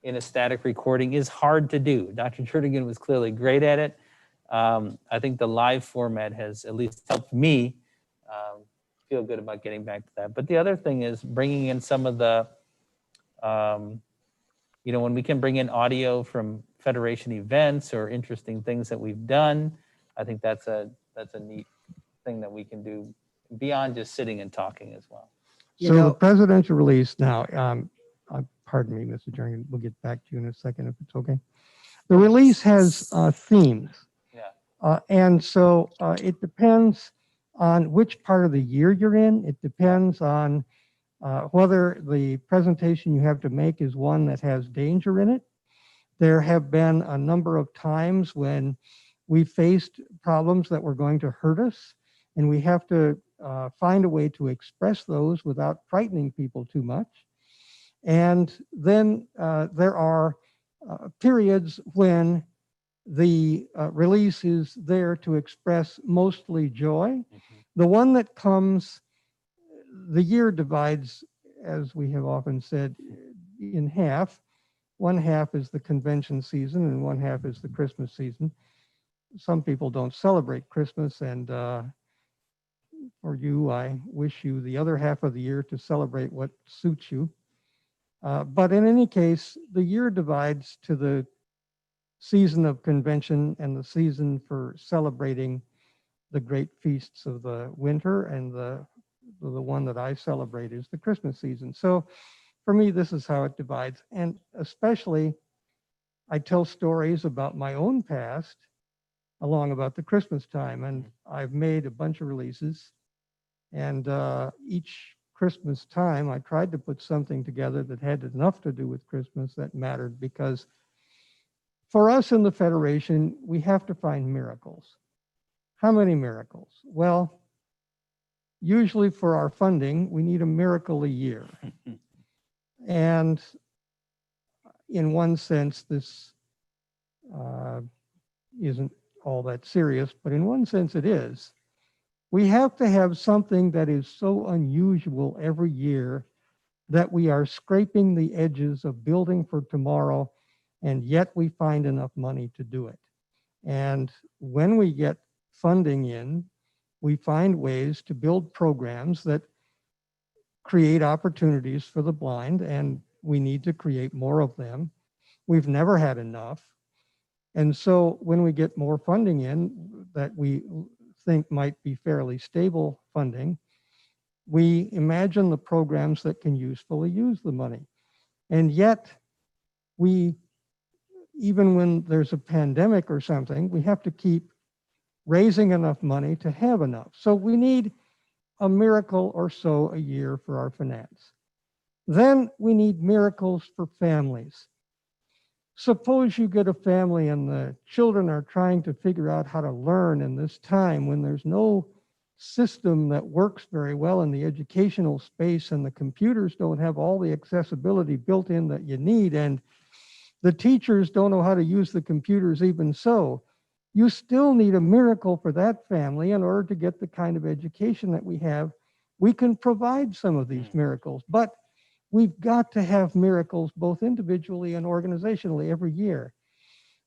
in a static recording is hard to do. Dr. Jernigan was clearly great at it. I think the live format has at least helped me feel good about getting back to that. But the other thing is bringing in some of the, when we can bring in audio from Federation events or interesting things that we've done, I think that's a neat thing that we can do beyond just sitting and talking as well. So the presidential release now, pardon me, Mr. Jernigan, we'll get back to you in a second if it's okay. The release has themes. Yeah. And so it depends on which part of the year you're in. It depends on whether the presentation you have to make is one that has danger in it. There have been a number of times when we faced problems that were going to hurt us, and we have to find a way to express those without frightening people too much. And then there are periods when the release is there to express mostly joy. The one that comes, the year divides, as we have often said, in half. One half is the convention season and one half is the Christmas season. Some people don't celebrate Christmas, and for you, I wish you the other half of the year to celebrate what suits you. But in any case, the year divides to the season of convention and the season for celebrating the great feasts of the winter, and the one that I celebrate is the Christmas season. So for me, this is how it divides. And especially, I tell stories about my own past along about the Christmas time. And I've made a bunch of releases. And each Christmas time, I tried to put something together that had enough to do with Christmas that mattered, because for us in the Federation, we have to find miracles. How many miracles? Well, usually for our funding, we need a miracle a year. And in one sense, this isn't all that serious, but in one sense it is. We have to have something that is so unusual every year that we are scraping the edges of building for tomorrow, and yet we find enough money to do it. And when we get funding in, we find ways to build programs that create opportunities for the blind, and we need to create more of them. We've never had enough. And so when we get more funding in that we think might be fairly stable funding, we imagine the programs that can usefully use the money. And yet we, even when there's a pandemic or something, we have to keep raising enough money to have enough. So we need a miracle or so a year for our finance. Then we need miracles for families. Suppose you get a family and the children are trying to figure out how to learn in this time when there's no system that works very well in the educational space, and the computers don't have all the accessibility built in that you need, and the teachers don't know how to use the computers even so. You still need a miracle for that family in order to get the kind of education that we have. We can provide some of these miracles, but we've got to have miracles both individually and organizationally every year.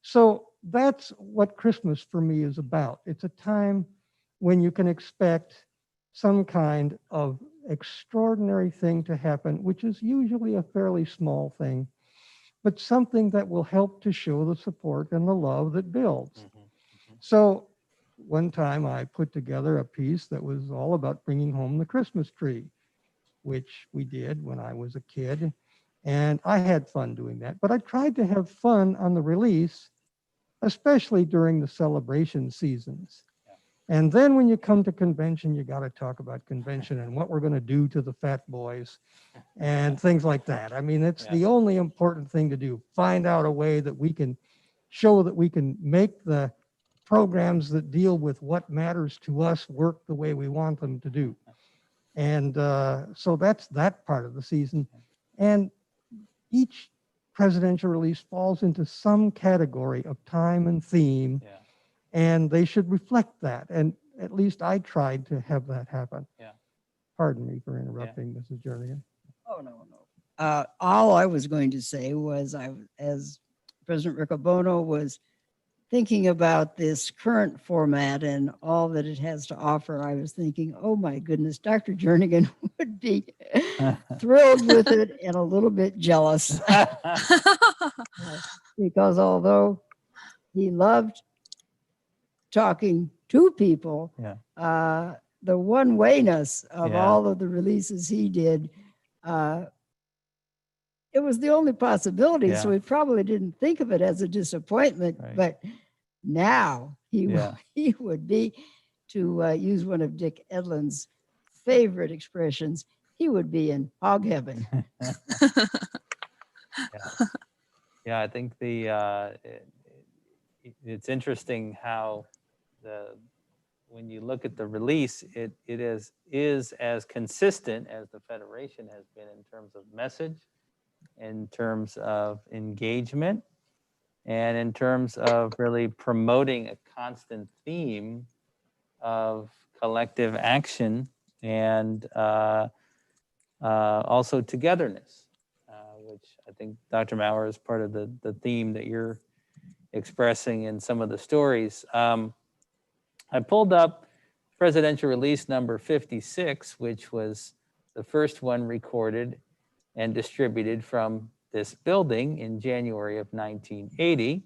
So that's what Christmas for me is about. It's a time when you can expect some kind of extraordinary thing to happen, which is usually a fairly small thing, but something that will help to show the support and the love that builds. So one time I put together a piece that was all about bringing home the Christmas tree, which we did when I was a kid. And I had fun doing that, but I tried to have fun on the release, especially during the celebration seasons. And then when you come to convention, you got to talk about convention and what we're going to do to the fat boys and things like that. I mean, it's the only important thing to do. Find out a way that we can show that we can make the programs that deal with what matters to us work the way we want them to do. And so that's that part of the season. And each presidential release falls into some category of time and theme. Yeah. And they should reflect that. And at least I tried to have that happen. Yeah. Pardon me for interrupting, Mrs. Jernigan. Oh, no. All I was going to say was, as President Riccobono was thinking about this current format and all that it has to offer, I was thinking, oh my goodness, Dr. Jernigan would be thrilled with it and a little bit jealous. Because although he loved talking to people, the one-wayness of all of the releases he did, it was the only possibility. So he probably didn't think of it as a disappointment, but now he would be, to use one of Dick Edlund's favorite expressions, he would be in hog heaven. Yeah, I think it's interesting how when you look at the release, it is as consistent as the Federation has been in terms of message, in terms of engagement, and in terms of really promoting a constant theme of collective action and also togetherness, which I think, Dr. Maurer, is part of the theme that you're expressing in some of the stories. I pulled up presidential release number 56, which was the first one recorded and distributed from this building in January of 1980.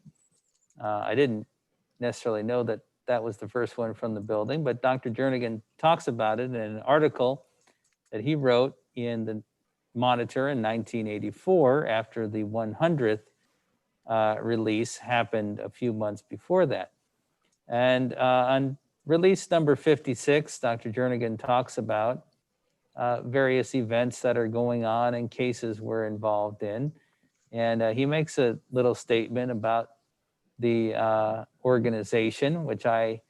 I didn't necessarily know that that was the first one from the building, but Dr. Jernigan talks about it in an article that he wrote in the Monitor in 1984 after the 100th release happened a few months before that. And on release number 56, Dr. Jernigan talks about various events that are going on and cases we're involved in. And he makes a little statement about the organization, which I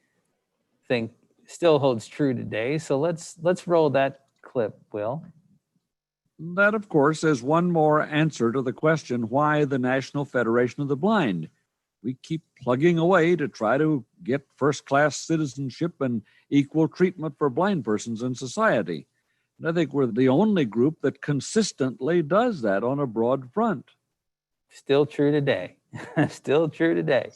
think still holds true today. So let's roll that clip, Will. That, of course, is one more answer to the question, why the National Federation of the Blind? We keep plugging away to try to get first-class citizenship and equal treatment for blind persons in society. And I think we're the only group that consistently does that on a broad front. Still true today. Still true today.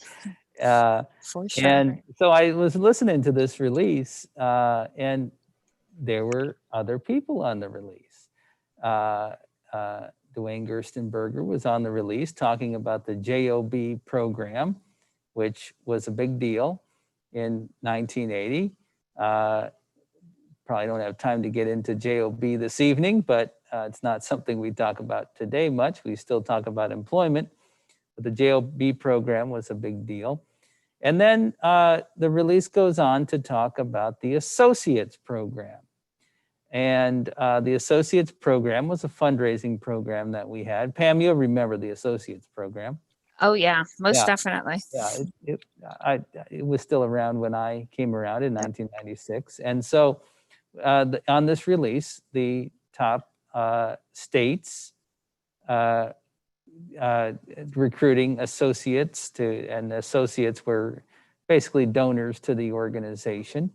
For sure. And so I was listening to this release, and there were other people on the release. Dwayne Gerstenberger was on the release talking about the JOB program, which was a big deal in 1980. Probably don't have time to get into JOB this evening, but it's not something we talk about today much. We still talk about employment, but the JOB program was a big deal. And then the release goes on to talk about the Associates program. And the Associates program was a fundraising program that we had. Pam, you'll remember the Associates program. Oh yeah, most definitely. Yeah, it was still around when I came around in 1996. And so on this release, the top states recruiting associates and associates were basically donors to the organization,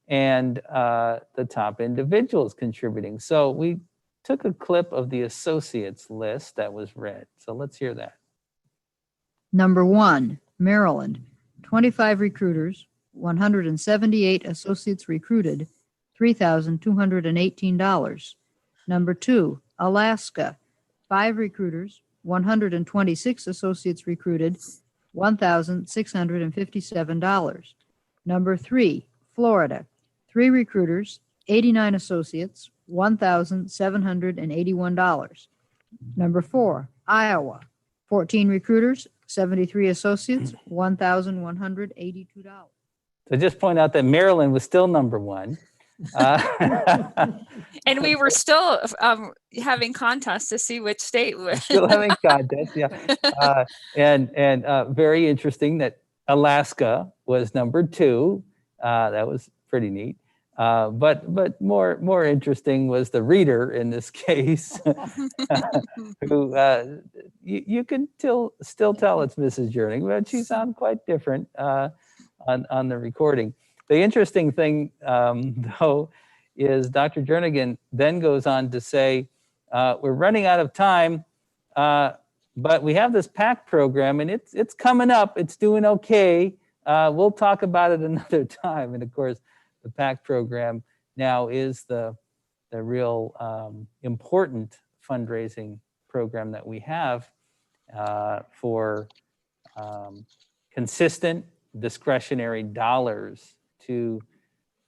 and the top individuals contributing. So we took a clip of the associates list that was read. So let's hear that. Number 1, Maryland, 25 recruiters, 178 associates recruited, $3,218. Number 2, Alaska, 5 recruiters, 126 associates recruited, $1,657. Number 3, Florida, 3 recruiters, 89 associates, $1,781. Number 4, Iowa, 14 recruiters, 73 associates, $1,182. So just point out that Maryland was still number 1. And we were still having contests to see which state was. Still having contests, yeah. And very interesting that Alaska was number 2. That was pretty neat. But more interesting was the reader in this case, who you can still tell it's Mrs. Jernigan, but she sounds quite different on the recording. The interesting thing, though, is Dr. Jernigan then goes on to say, we're running out of time, but we have this PAC program, and it's coming up. It's doing okay. We'll talk about it another time. And of course, the PAC program now is the real important fundraising program that we have for consistent discretionary dollars to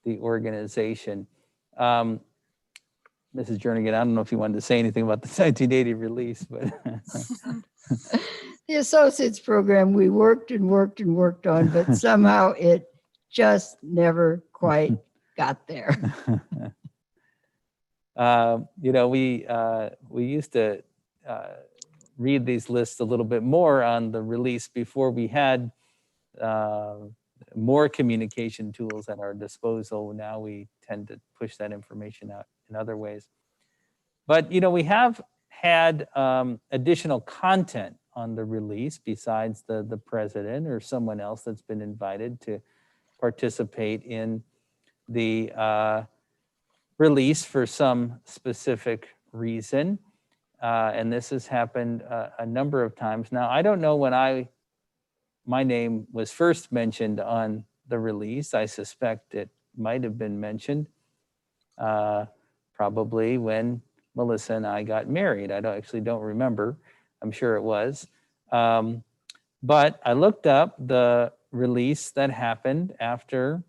the organization. Mrs. Jernigan, I don't know if you wanted to say anything about the 1980 release, but The associates program we worked and worked and worked on, but somehow it just never quite got there. We used to read these lists a little bit more on the release before we had more communication tools at our disposal. Now we tend to push that information out in other ways. But, we have had additional content on the release besides the president or someone else that's been invited to participate in the release for some specific reason. And this has happened a number of times. Now, I don't know when my name was first mentioned on the release. I suspect it might have been mentioned probably when Melissa and I got married. I don't remember. I'm sure it was. But I looked up the release that happened after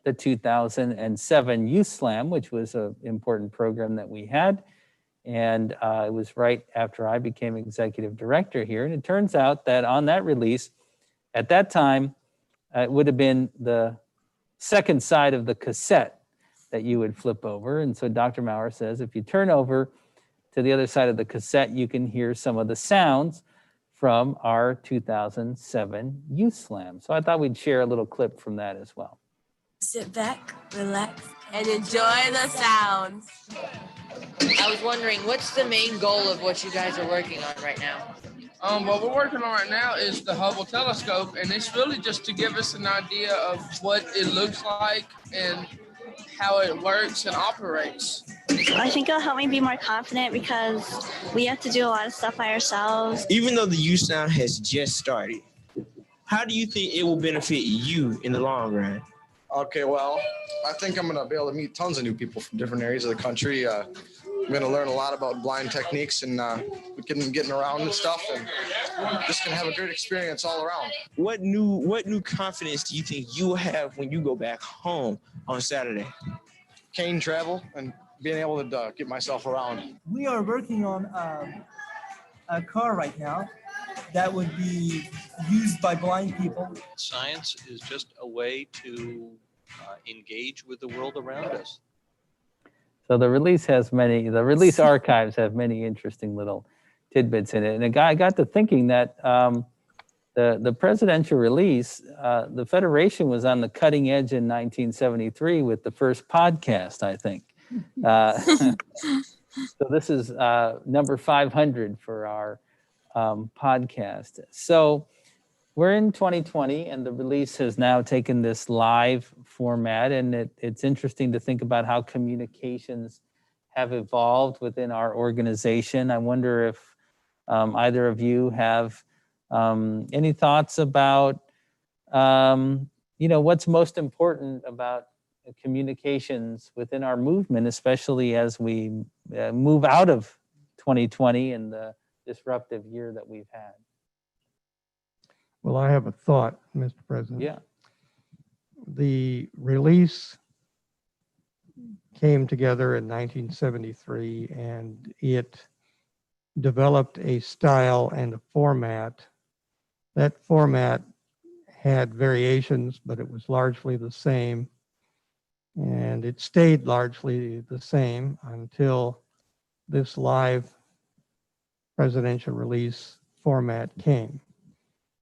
the 2007 Youth Slam, which was an important program that we had. And it was right after I became executive director here. And it turns out that on that release, at that time, it would have been the second side of the cassette that you would flip over. And so Dr. Maurer says, if you turn over to the other side of the cassette, you can hear some of the sounds from our 2007 Youth Slam. So I thought we'd share a little clip from that as well. Sit back, relax, and enjoy the sounds. I was wondering, what's the main goal of what you guys are working on right now? What we're working on right now is the Hubble telescope, and it's really just to give us an idea of what it looks like and how it works and operates. I think it'll help me be more confident because we have to do a lot of stuff by ourselves. Even though the Youth Sound has just started, how do you think it will benefit you in the long run? Okay, well, I think I'm going to be able to meet tons of new people from different areas of the country. I'm going to learn a lot about blind techniques and getting around and stuff, and just going to have a great experience all around. What new confidence do you think you will have when you go back home on Saturday? Cane travel and being able to get myself around. We are working on a car right now that would be used by blind people. Science is just a way to engage with the world around us. So the release archives have many interesting little tidbits in it. And I got to thinking that the presidential release, the Federation was on the cutting edge in 1973 with the first podcast, I think. So this is number 500 for our podcast. So we're in 2020 and the release has now taken this live format, and it's interesting to think about how communications have evolved within our organization. I wonder if either of you have any thoughts about what's most important about communications within our movement, especially as we move out of 2020 and the disruptive year that we've had. Well, I have a thought, Mr. President. Yeah. The release came together in 1973, and it developed a style and a format. That format had variations, but it was largely the same. And it stayed largely the same until this live presidential release format came.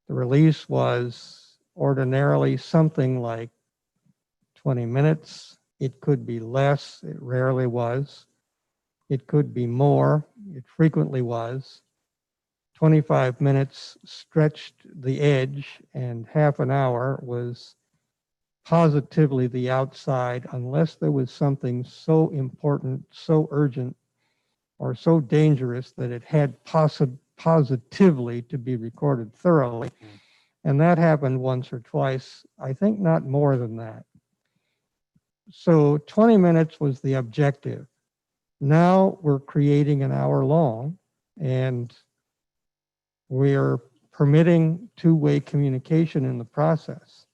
The release was ordinarily something like 20 minutes. It could be less, it rarely was. It could be more, it frequently was. 25 minutes stretched the edge, and half an hour was positively the outside, unless there was something so important, so urgent, or so dangerous that it had positively to be recorded thoroughly. And that happened once or twice, I think not more than that. So 20 minutes was the objective. Now we're creating an hour long, and we're permitting two-way communication in the process.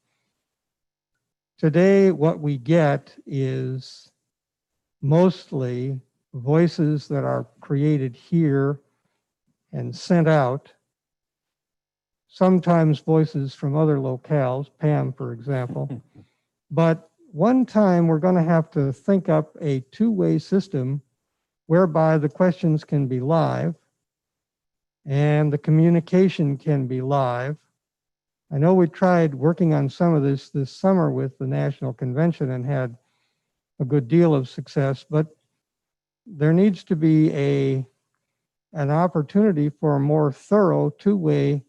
Today, what we get is mostly voices that are created here and sent out, sometimes voices from other locales, Pam, for example. But one time we're going to have to think up a two-way system whereby the questions can be live and the communication can be live. I know we tried working on some of this summer with the National Convention and had a good deal of success, but there needs to be an opportunity for a more thorough two-way,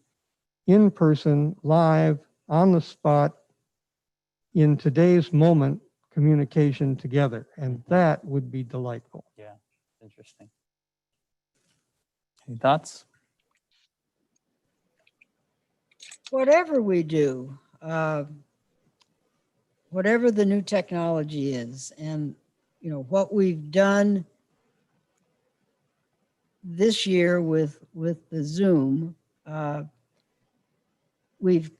in-person, live, on the spot, in today's moment communication together. And that would be delightful. Yeah, interesting. Any thoughts? Whatever we do, whatever the new technology is, and what we've done this year with the Zoom, we've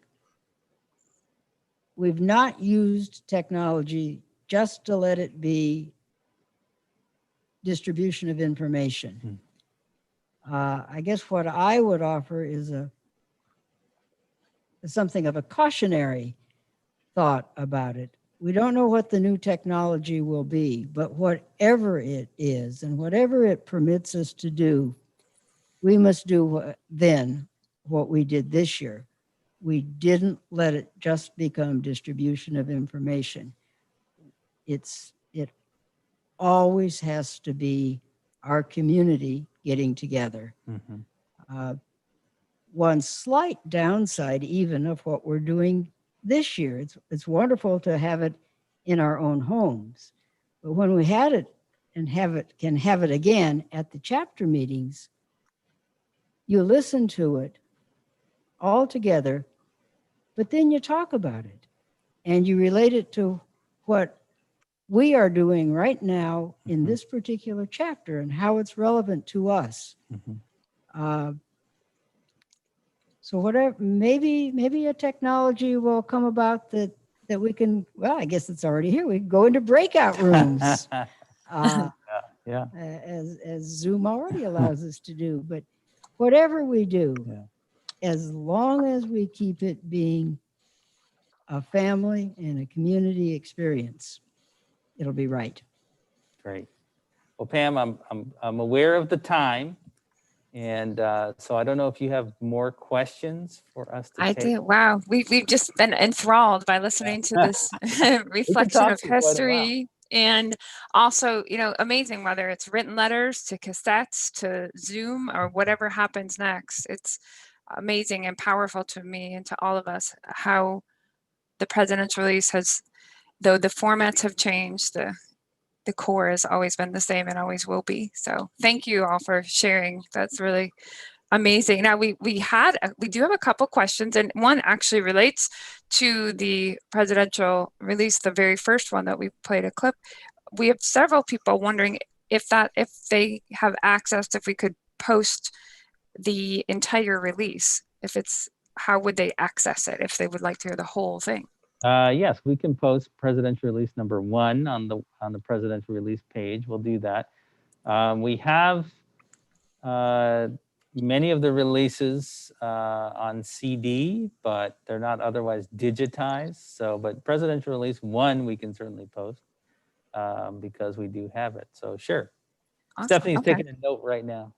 not used technology just to let it be distribution of information. I guess what I would offer is something of a cautionary thought about it. We don't know what the new technology will be, but whatever it is and whatever it permits us to do, we must do then what we did this year. We didn't let it just become distribution of information. It always has to be our community getting together. One slight downside even of what we're doing this year, it's wonderful to have it in our own homes, but when we had it and can have it again at the chapter meetings, you listen to it all together, but then you talk about it and you relate it to what we are doing right now in this particular chapter and how it's relevant to us. So whatever, maybe a technology will come about that we can, well, I guess it's already here. We can go into breakout rooms. As Zoom already allows us to do. But whatever we do, as long as we keep it being a family and a community experience, it'll be right. Great. Well, Pam, I'm aware of the time. And so I don't know if you have more questions for us to take. I do. Wow. We've just been enthralled by listening to this reflection of history. And also, amazing, whether it's written letters to cassettes to Zoom or whatever happens next. It's amazing and powerful to me and to all of us how the president's release has, though the formats have changed, the core has always been the same and always will be. So thank you all for sharing. That's really Amazing. Now we do have a couple questions, and one actually relates to the presidential release, the very first one that we played a clip. We have several people wondering if they have access, if we could post the entire release, how would they access it if they would like to hear the whole thing? Yes, we can post presidential release number 1 on the presidential release page. We'll do that. We have many of the releases on CD, but they're not otherwise digitized. So, but presidential release 1 we can certainly post because we do have it. So sure. Awesome. Stephanie's Okay. taking a note right now.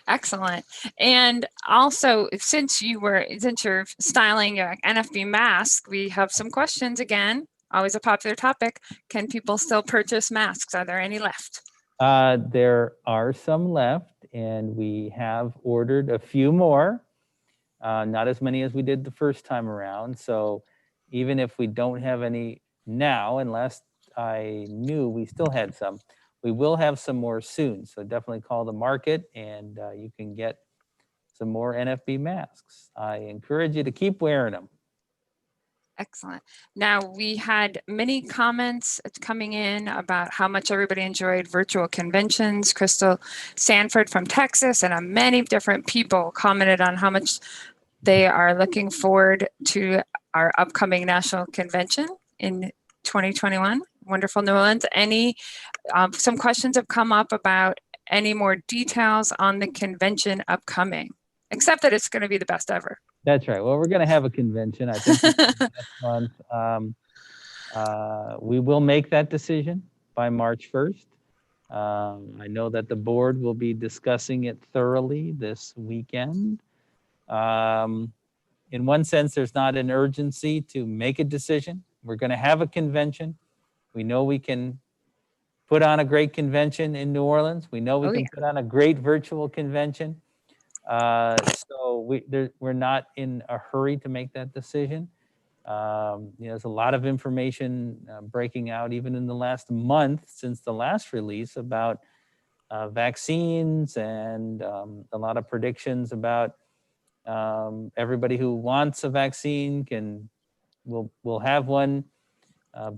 Excellent. And also, since you're styling your NFB mask, we have some questions again. Always a popular topic. Can people still purchase masks? Are there any left? There are some left, and we have ordered a few more. Not as many as we did the first time around. So even if we don't have any now, and last I knew we still had some, we will have some more soon. So definitely call the market, and you can get some more NFB masks. I encourage you to keep wearing them. Excellent. Now, we had many comments coming in about how much everybody enjoyed virtual conventions. Crystal Sanford from Texas and many different people commented on how much they are looking forward to our upcoming national convention in 2021. Wonderful New Orleans. Some questions have come up about any more details on the convention upcoming, except that it's going to be the best ever. That's right. Well, we're going to have a convention, I think, next month. We will make that decision by March 1st. I know that the board will be discussing it thoroughly this weekend. In one sense, there's not an urgency to make a decision. We're going to have a convention. We know we can put on a great convention in New Orleans. We know we can put on a great virtual convention. So we're not in a hurry to make that decision. There's a lot of information breaking out even in the last month since the last release about vaccines and a lot of predictions about everybody who wants a vaccine will have one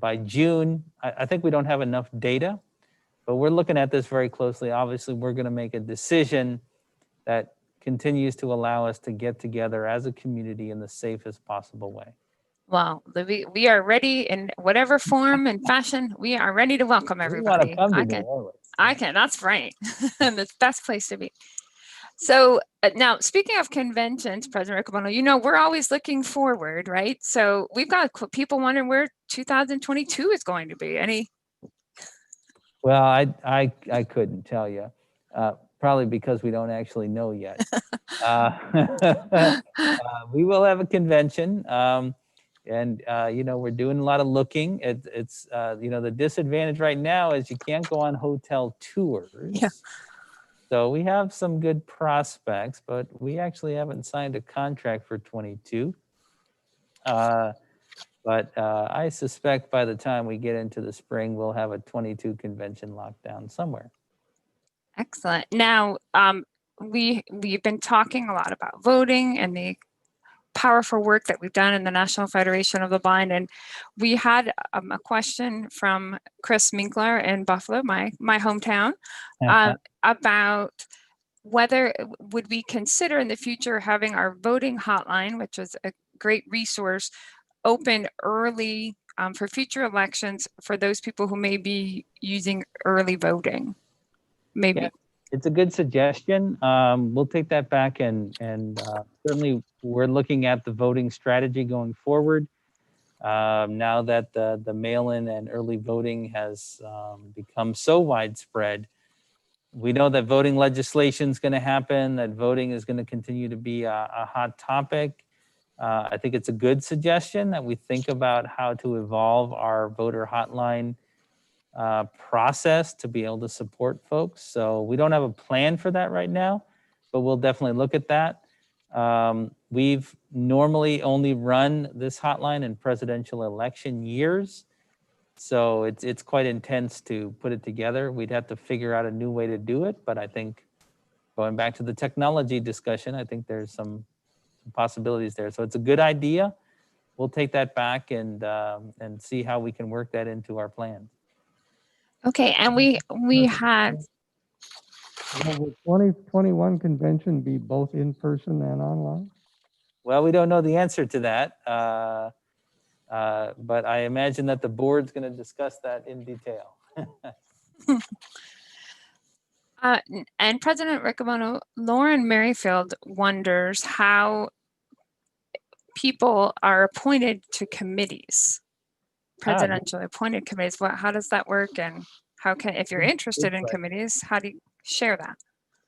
by June. I think we don't have enough data, but we're looking at this very closely. Obviously, we're going to make a decision that continues to allow us to get together as a community in the safest possible way. Well, we are ready in whatever form and fashion. We are ready to welcome everybody. We want to come to New Orleans. That's right. And the best place to be. So now, speaking of conventions, President Riccobono, we're always looking forward, right? So we've got people wondering where 2022 is going to be. Well, I couldn't tell you. Probably because we don't actually know yet. We will have a convention, and we're doing a lot of looking. It's the disadvantage right now is you can't go on hotel tours. Yeah. So we have some good prospects, but we actually haven't signed a contract for 22. But I suspect by the time we get into the spring, we'll have a 22 convention locked down somewhere. Excellent. Now, we've been talking a lot about voting and the powerful work that we've done in the National Federation of the Blind. And we had a question from Chris Minkler in Buffalo, my hometown, about whether would we consider in the future having our voting hotline, which is a great resource, open early for future elections for those people who may be using early voting. Maybe. Yeah, it's a good suggestion. We'll take that back and certainly we're looking at the voting strategy going forward. Now that the mail-in and early voting has become so widespread, we know that voting legislation is going to happen, that voting is going to continue to be a hot topic. I think it's a good suggestion that we think about how to evolve our voter hotline process to be able to support folks. So we don't have a plan for that right now, but we'll definitely look at that. We've normally only run this hotline in presidential election years. So it's quite intense to put it together. We'd have to figure out a new way to do it, but I think going back to the technology discussion, I think there's some possibilities there. So it's a good idea. We'll take that back and see how we can work that into our plan. Okay, and we had. Will the 2021 convention be both in person and online? Well, we don't know the answer to that, but I imagine that the board's going to discuss that in detail. And President Riccobono, Lauren Merrifield wonders how people are appointed to committees, presidentially appointed committees. How does that work? And how can, if you're interested in committees, how do you share that?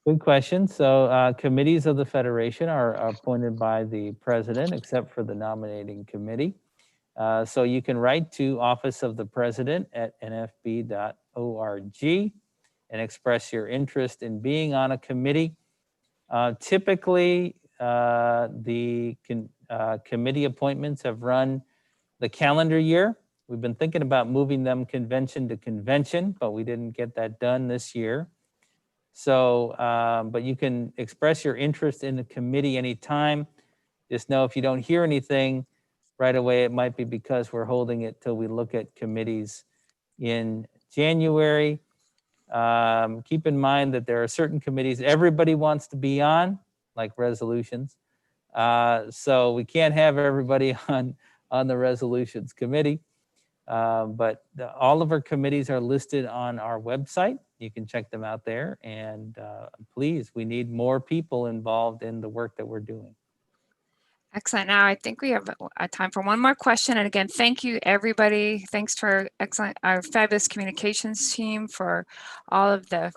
Good question. So committees of the Federation are appointed by the president, except for the nominating committee. So you can write to Office of the President at nfb.org and express your interest in being on a committee. Typically, the committee appointments have run the calendar year. We've been thinking about moving them convention to convention, but we didn't get that done this year. So, but you can express your interest in the committee anytime. Just know if you don't hear anything right away, it might be because we're holding it till we look at committees in January. Keep in mind that there are certain committees everybody wants to be on, like resolutions. So we can't have everybody on the resolutions committee. But all of our committees are listed on our website. You can check them out there. And please, we need more people involved in the work that we're doing. Excellent. Now I think we have time for one more question. And again, thank you, everybody. Thanks to our fabulous communications team for all of the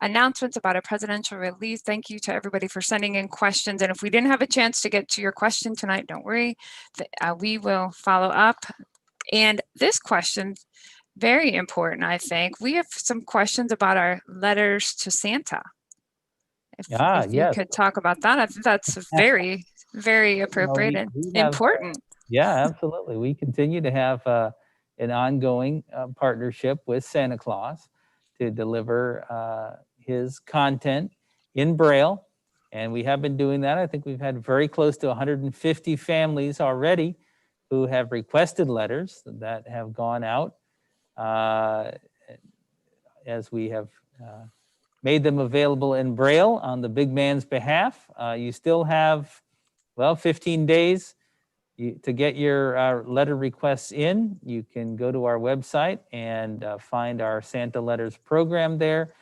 announcements about a presidential release. Thank you to everybody for sending in questions. And if we didn't have a chance to get to your question tonight, don't worry. We will follow up. And this question, very important, I think. We have some questions about our letters to Santa. If you could talk about that, I think that's very, very appropriate and important. Yeah, absolutely. We continue to have an ongoing partnership with Santa Claus to deliver his content in Braille. And we have been doing that. I think we've had very close to 150 families already who have requested letters that have gone out as we have made them available in Braille on the big man's behalf. You still have, well, 15 days to get your letter requests in. You can go to our website and find our Santa Letters program there.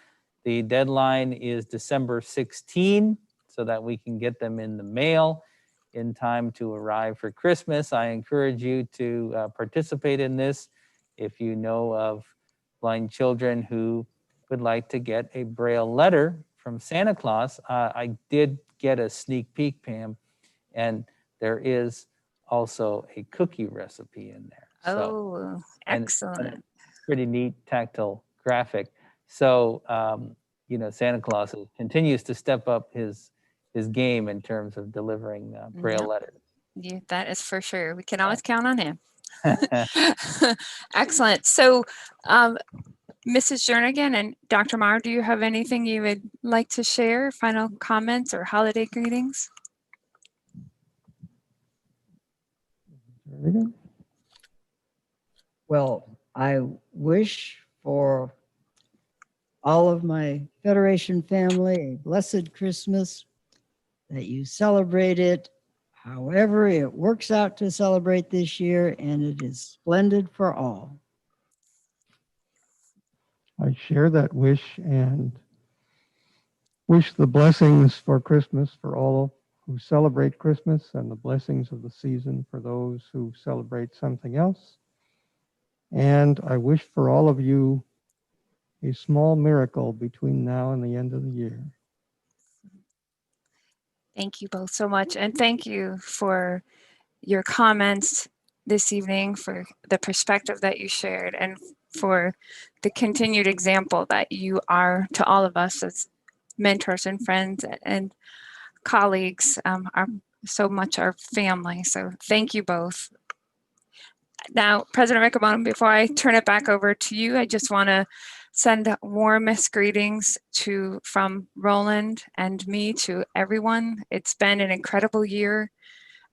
The deadline is December 16, so that we can get them in the mail in time to arrive for Christmas. I encourage you to participate in this if you know of blind children who would like to get a Braille letter from Santa Claus. I did get a sneak peek, Pam, and there is also a cookie recipe in there. Oh, excellent. And pretty neat tactile graphic. So, you know, Santa Claus continues to step up his game in terms of delivering Braille letters. Yeah, that is for sure. We can always count on him. Excellent. So, Mrs. Jernigan and Dr. Maher, do you have anything you would like to share? Final comments or holiday greetings? Well, I wish for all of my Federation family a blessed Christmas, that you celebrate it however it works out to celebrate this year, and it is splendid for all. I share that wish and wish the blessings for Christmas for all who celebrate Christmas, and the blessings of the season for those who celebrate something else. And I wish for all of you a small miracle between now and the end of the year. Thank you both so much. And thank you for your comments this evening, for the perspective that you shared, and for the continued example that you are to all of us as mentors and friends and colleagues, are so much our family. So thank you both. Now, President Riccobono, before I turn it back over to you, I just want to send warmest greetings from Roland and me to everyone. It's been an incredible year.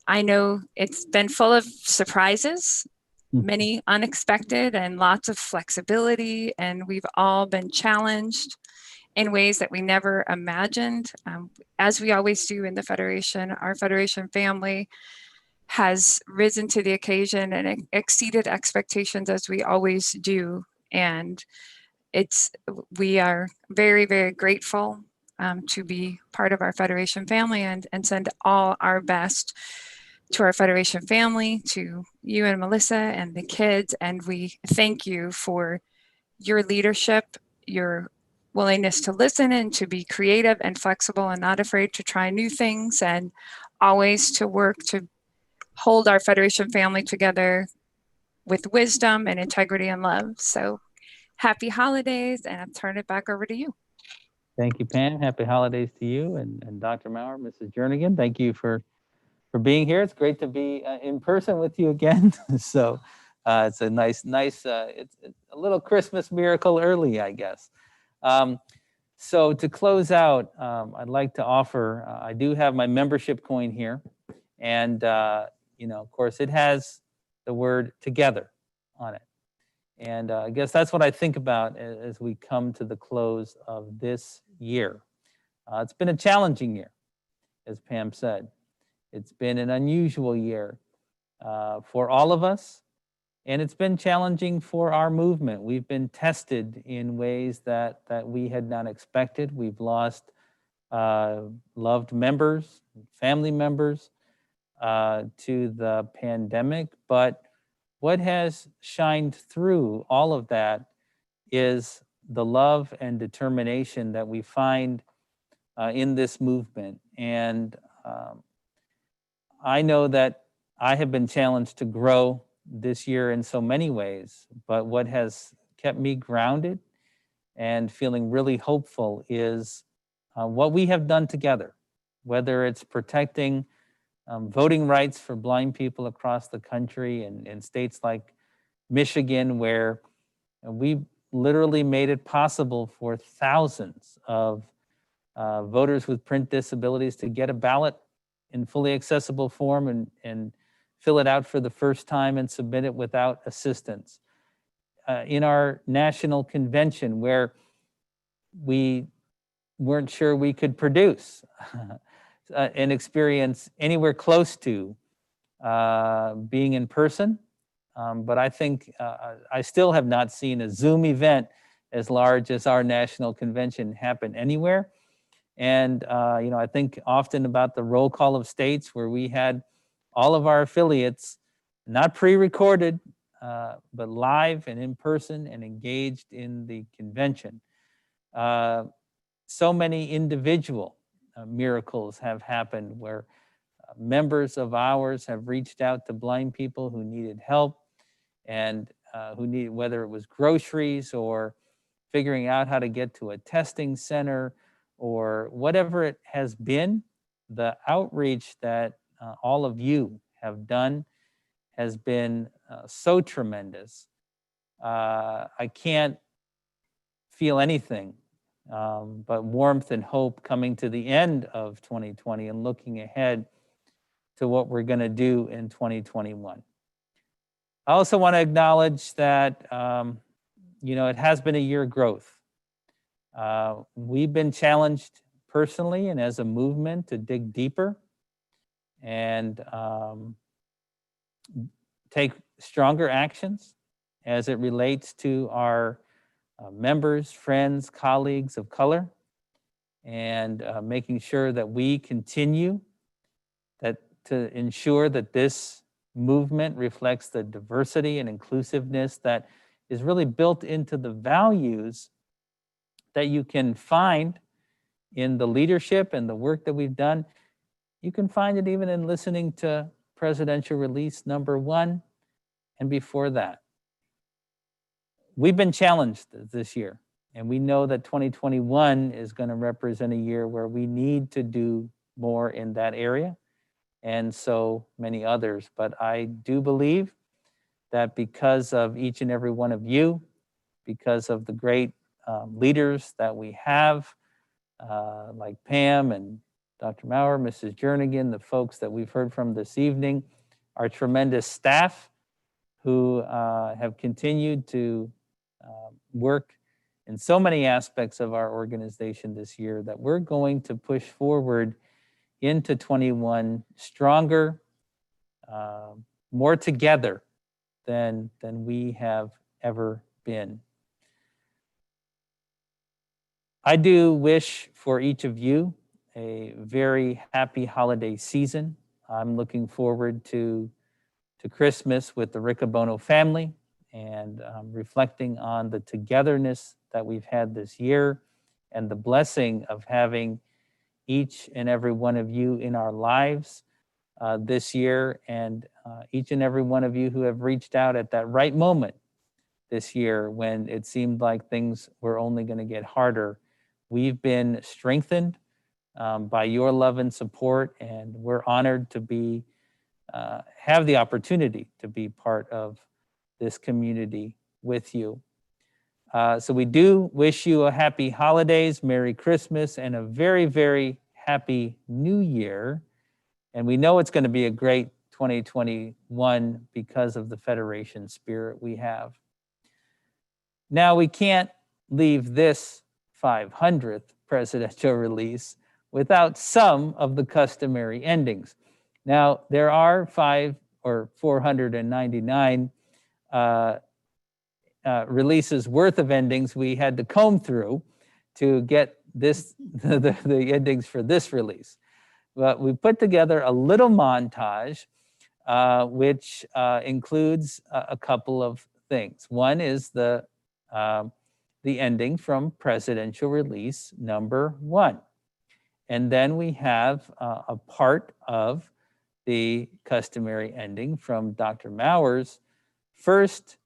I know it's been full of surprises, many unexpected, and lots of flexibility, and we've all been challenged in ways that we never imagined. As we always do in the Federation, our Federation family has risen to the occasion and exceeded expectations, as we always do. And we are very, very grateful to be part of our Federation family, and send all our best to our Federation family, to you and Melissa and the kids. And we thank you for your leadership, your willingness to listen and to be creative and flexible and not afraid to try new things, and always to work to hold our Federation family together with wisdom and integrity and love. So happy holidays, and I'll turn it back over to you. Thank you, Pam. Happy holidays to you and Dr. Maurer, Mrs. Jernigan. Thank you for being here. It's great to be in person with you again. So it's a nice, it's a little Christmas miracle early, I guess. So to close out, I'd like to offer, I do have my membership coin here. And, of course, it has the word together on it. And I guess that's what I think about as we come to the close of this year. It's been a challenging year, as Pam said. It's been an unusual year for all of us, and it's been challenging for our movement. We've been tested in ways that we had not expected. We've lost loved members, family members to the pandemic, but what has shined through all of that is the love and determination that we find in this movement. And I know that I have been challenged to grow this year in so many ways, but what has kept me grounded and feeling really hopeful is what we have done together, whether it's protecting voting rights for blind people across the country, and in states like Michigan, where we literally made it possible for thousands of voters with print disabilities to get a ballot in fully accessible form and fill it out for the first time and submit it without assistance. In our national convention, where we weren't sure we could produce an experience anywhere close to being in person. But I think I still have not seen a Zoom event as large as our national convention happen anywhere. And I think often about the roll call of states where we had all of our affiliates, not pre-recorded, but live and in person and engaged in the convention. So many individual miracles have happened where members of ours have reached out to blind people who needed help, and who needed, whether it was groceries or figuring out how to get to a testing center or whatever it has been. The outreach that all of you have done has been so tremendous. I can't feel anything but warmth and hope coming to the end of 2020 and looking ahead to what we're going to do in 2021. I also want to acknowledge that, it has been a year of growth. We've been challenged personally and as a movement to dig deeper and take stronger actions as it relates to our members, friends, colleagues of color, and making sure that we continue to ensure that this movement reflects the diversity and inclusiveness that is really built into the values that you can find in the leadership and the work that we've done. You can find it even in listening to Presidential Release number 1 and before that. We've been challenged this year, and we know that 2021 is going to represent a year where we need to do more in that area, and so many others. But I do believe that because of each and every one of you, because of the great leaders that we have, like Pam and Dr. Maurer, Mrs. Jernigan, the folks that we've heard from this evening, our tremendous staff who have continued to work in so many aspects of our organization this year, that we're going to push forward into 21 stronger, more together than we have ever been. I do wish for each of you a very happy holiday season. I'm looking forward to Christmas with the Riccobono family and reflecting on the togetherness that we've had this year and the blessing of having each and every one of you in our lives this year, and each and every one of you who have reached out at that right moment this year when it seemed like things were only going to get harder. We've been strengthened by your love and support, and we're honored to be have the opportunity to be part of this community with you. So we do wish you a happy holidays, Merry Christmas, and a very, very happy New Year. And we know it's going to be a great 2021 because of the Federation spirit we have. Now, we can't leave this 500th presidential release without some of the customary endings. Now, there are 499 releases worth of endings we had to comb through to get this the endings for this release. But we put together a little montage which includes a couple of things. One is the ending from presidential release number 1. And then we have a part of the customary ending from Dr. Maurer's first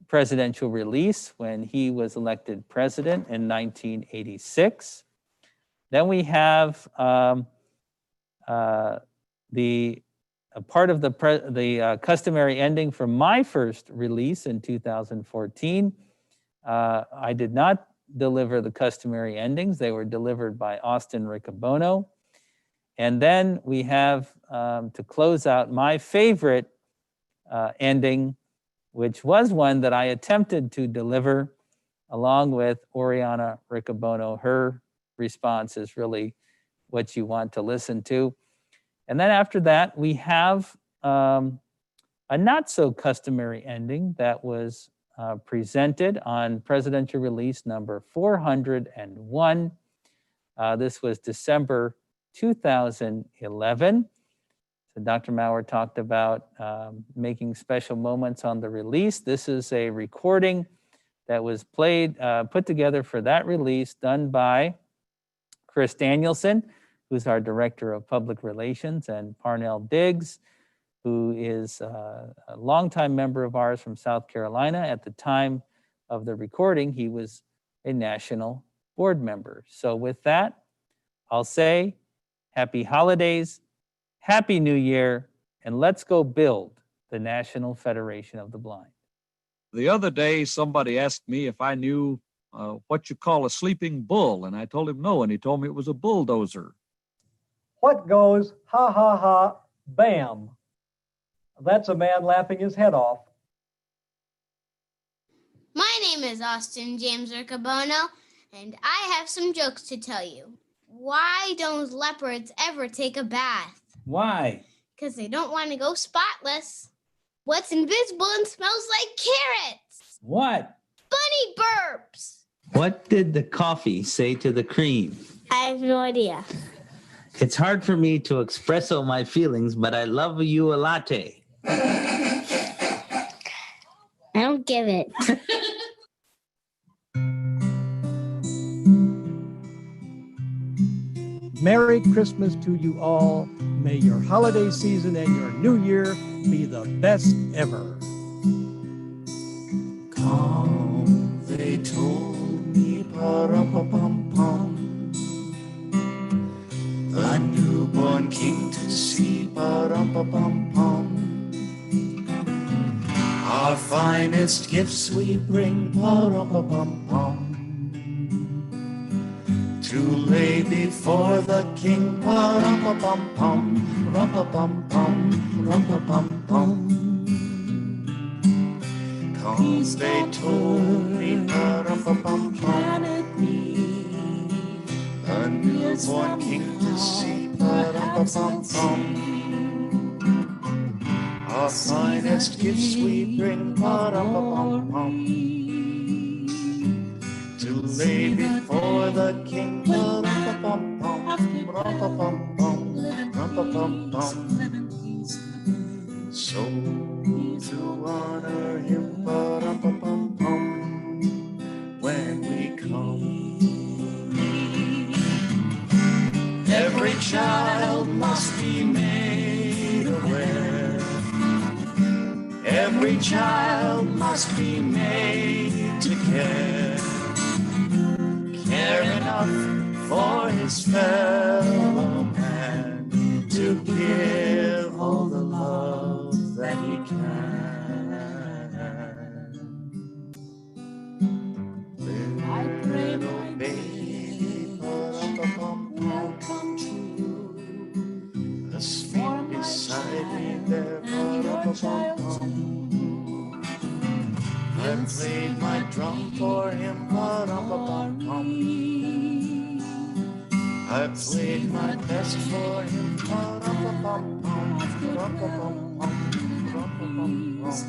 presidential release when he was elected president in 1986. Then we have a part of the customary ending from my first release in 2014. I did not deliver the customary endings. They were delivered by Austin Riccobono. And then we have, to close out, my favorite ending, which was one that I attempted to deliver along with Oriana Riccobono. Her response is really what you want to listen to. And then after that, we have a not so customary ending that was presented on presidential release number 401. This was December 2011. So Dr. Maurer talked about making special moments on the release. This is a recording that was put together for that release, done by Chris Danielson, who's our Director of Public Relations, and Parnell Diggs, who is a longtime member of ours from South Carolina. At the time of the recording, he was a national board member. So with that, I'll say happy holidays, happy New Year, and let's go build the National Federation of the Blind. The other day, somebody asked me if I knew what you call a sleeping bull, and I told him no, and he told me it was a bulldozer. What goes ha ha ha bam? That's a man laughing his head off. My name is Austin James Riccobono, and I have some jokes to tell you. Why don't leopards ever take a bath? Why? Because they don't want to go spotless. What's invisible and smells like carrots? What? Bunny burps. What did the coffee say to the cream? I have no idea. It's hard for me to express all my feelings, but I love you a latte. I don't give it. Merry Christmas to you all. May your holiday season and your new year be the best ever. Come, they told me, pa-rum-pa-pum-pum, a newborn king to see, pa-rum-pa-pum-pum. Our finest gifts we bring, pa-rum-pa-pum-pum, to lay before the king, pa-rum-pa-pum-pum, rum-pa-pum-pum, rum-pa-pum-pum. Cause they told me, pa-rum-pa-pum-pum, can it be a newborn king to see, pa-rum-pa-pum-pum. Our finest gifts we bring, pa-rum-pa-pum-pum, to lay before the king, pa-rum-pa-pum-pum, rum-pa-pum-pum, rum-pa-pum-pum. So to honor him, pa-rum-pa-pum-pum, when we come. Every child must be made aware. Every child must be made to care. Care enough for his fellow man, to give all the love that he can. Little baby, will come true. Asleep beside me there, I played my drum for him, I played my best for him,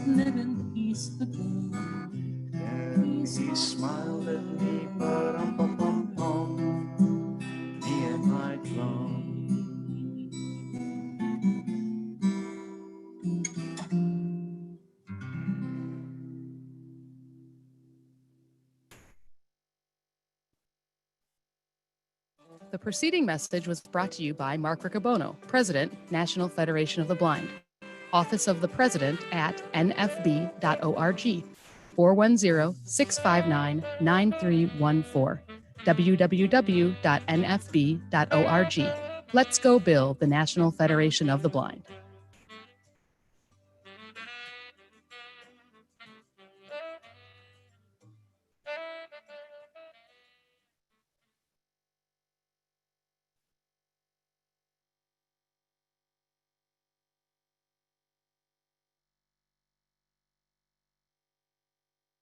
live in peace again. And he smiled at me, me and my drum. The preceding message was brought to you by Mark Riccobono, President, National Federation of the Blind. Office of the President at nfb.org, 410-659-9314, www.nfb.org. Let's go build the National Federation of the Blind.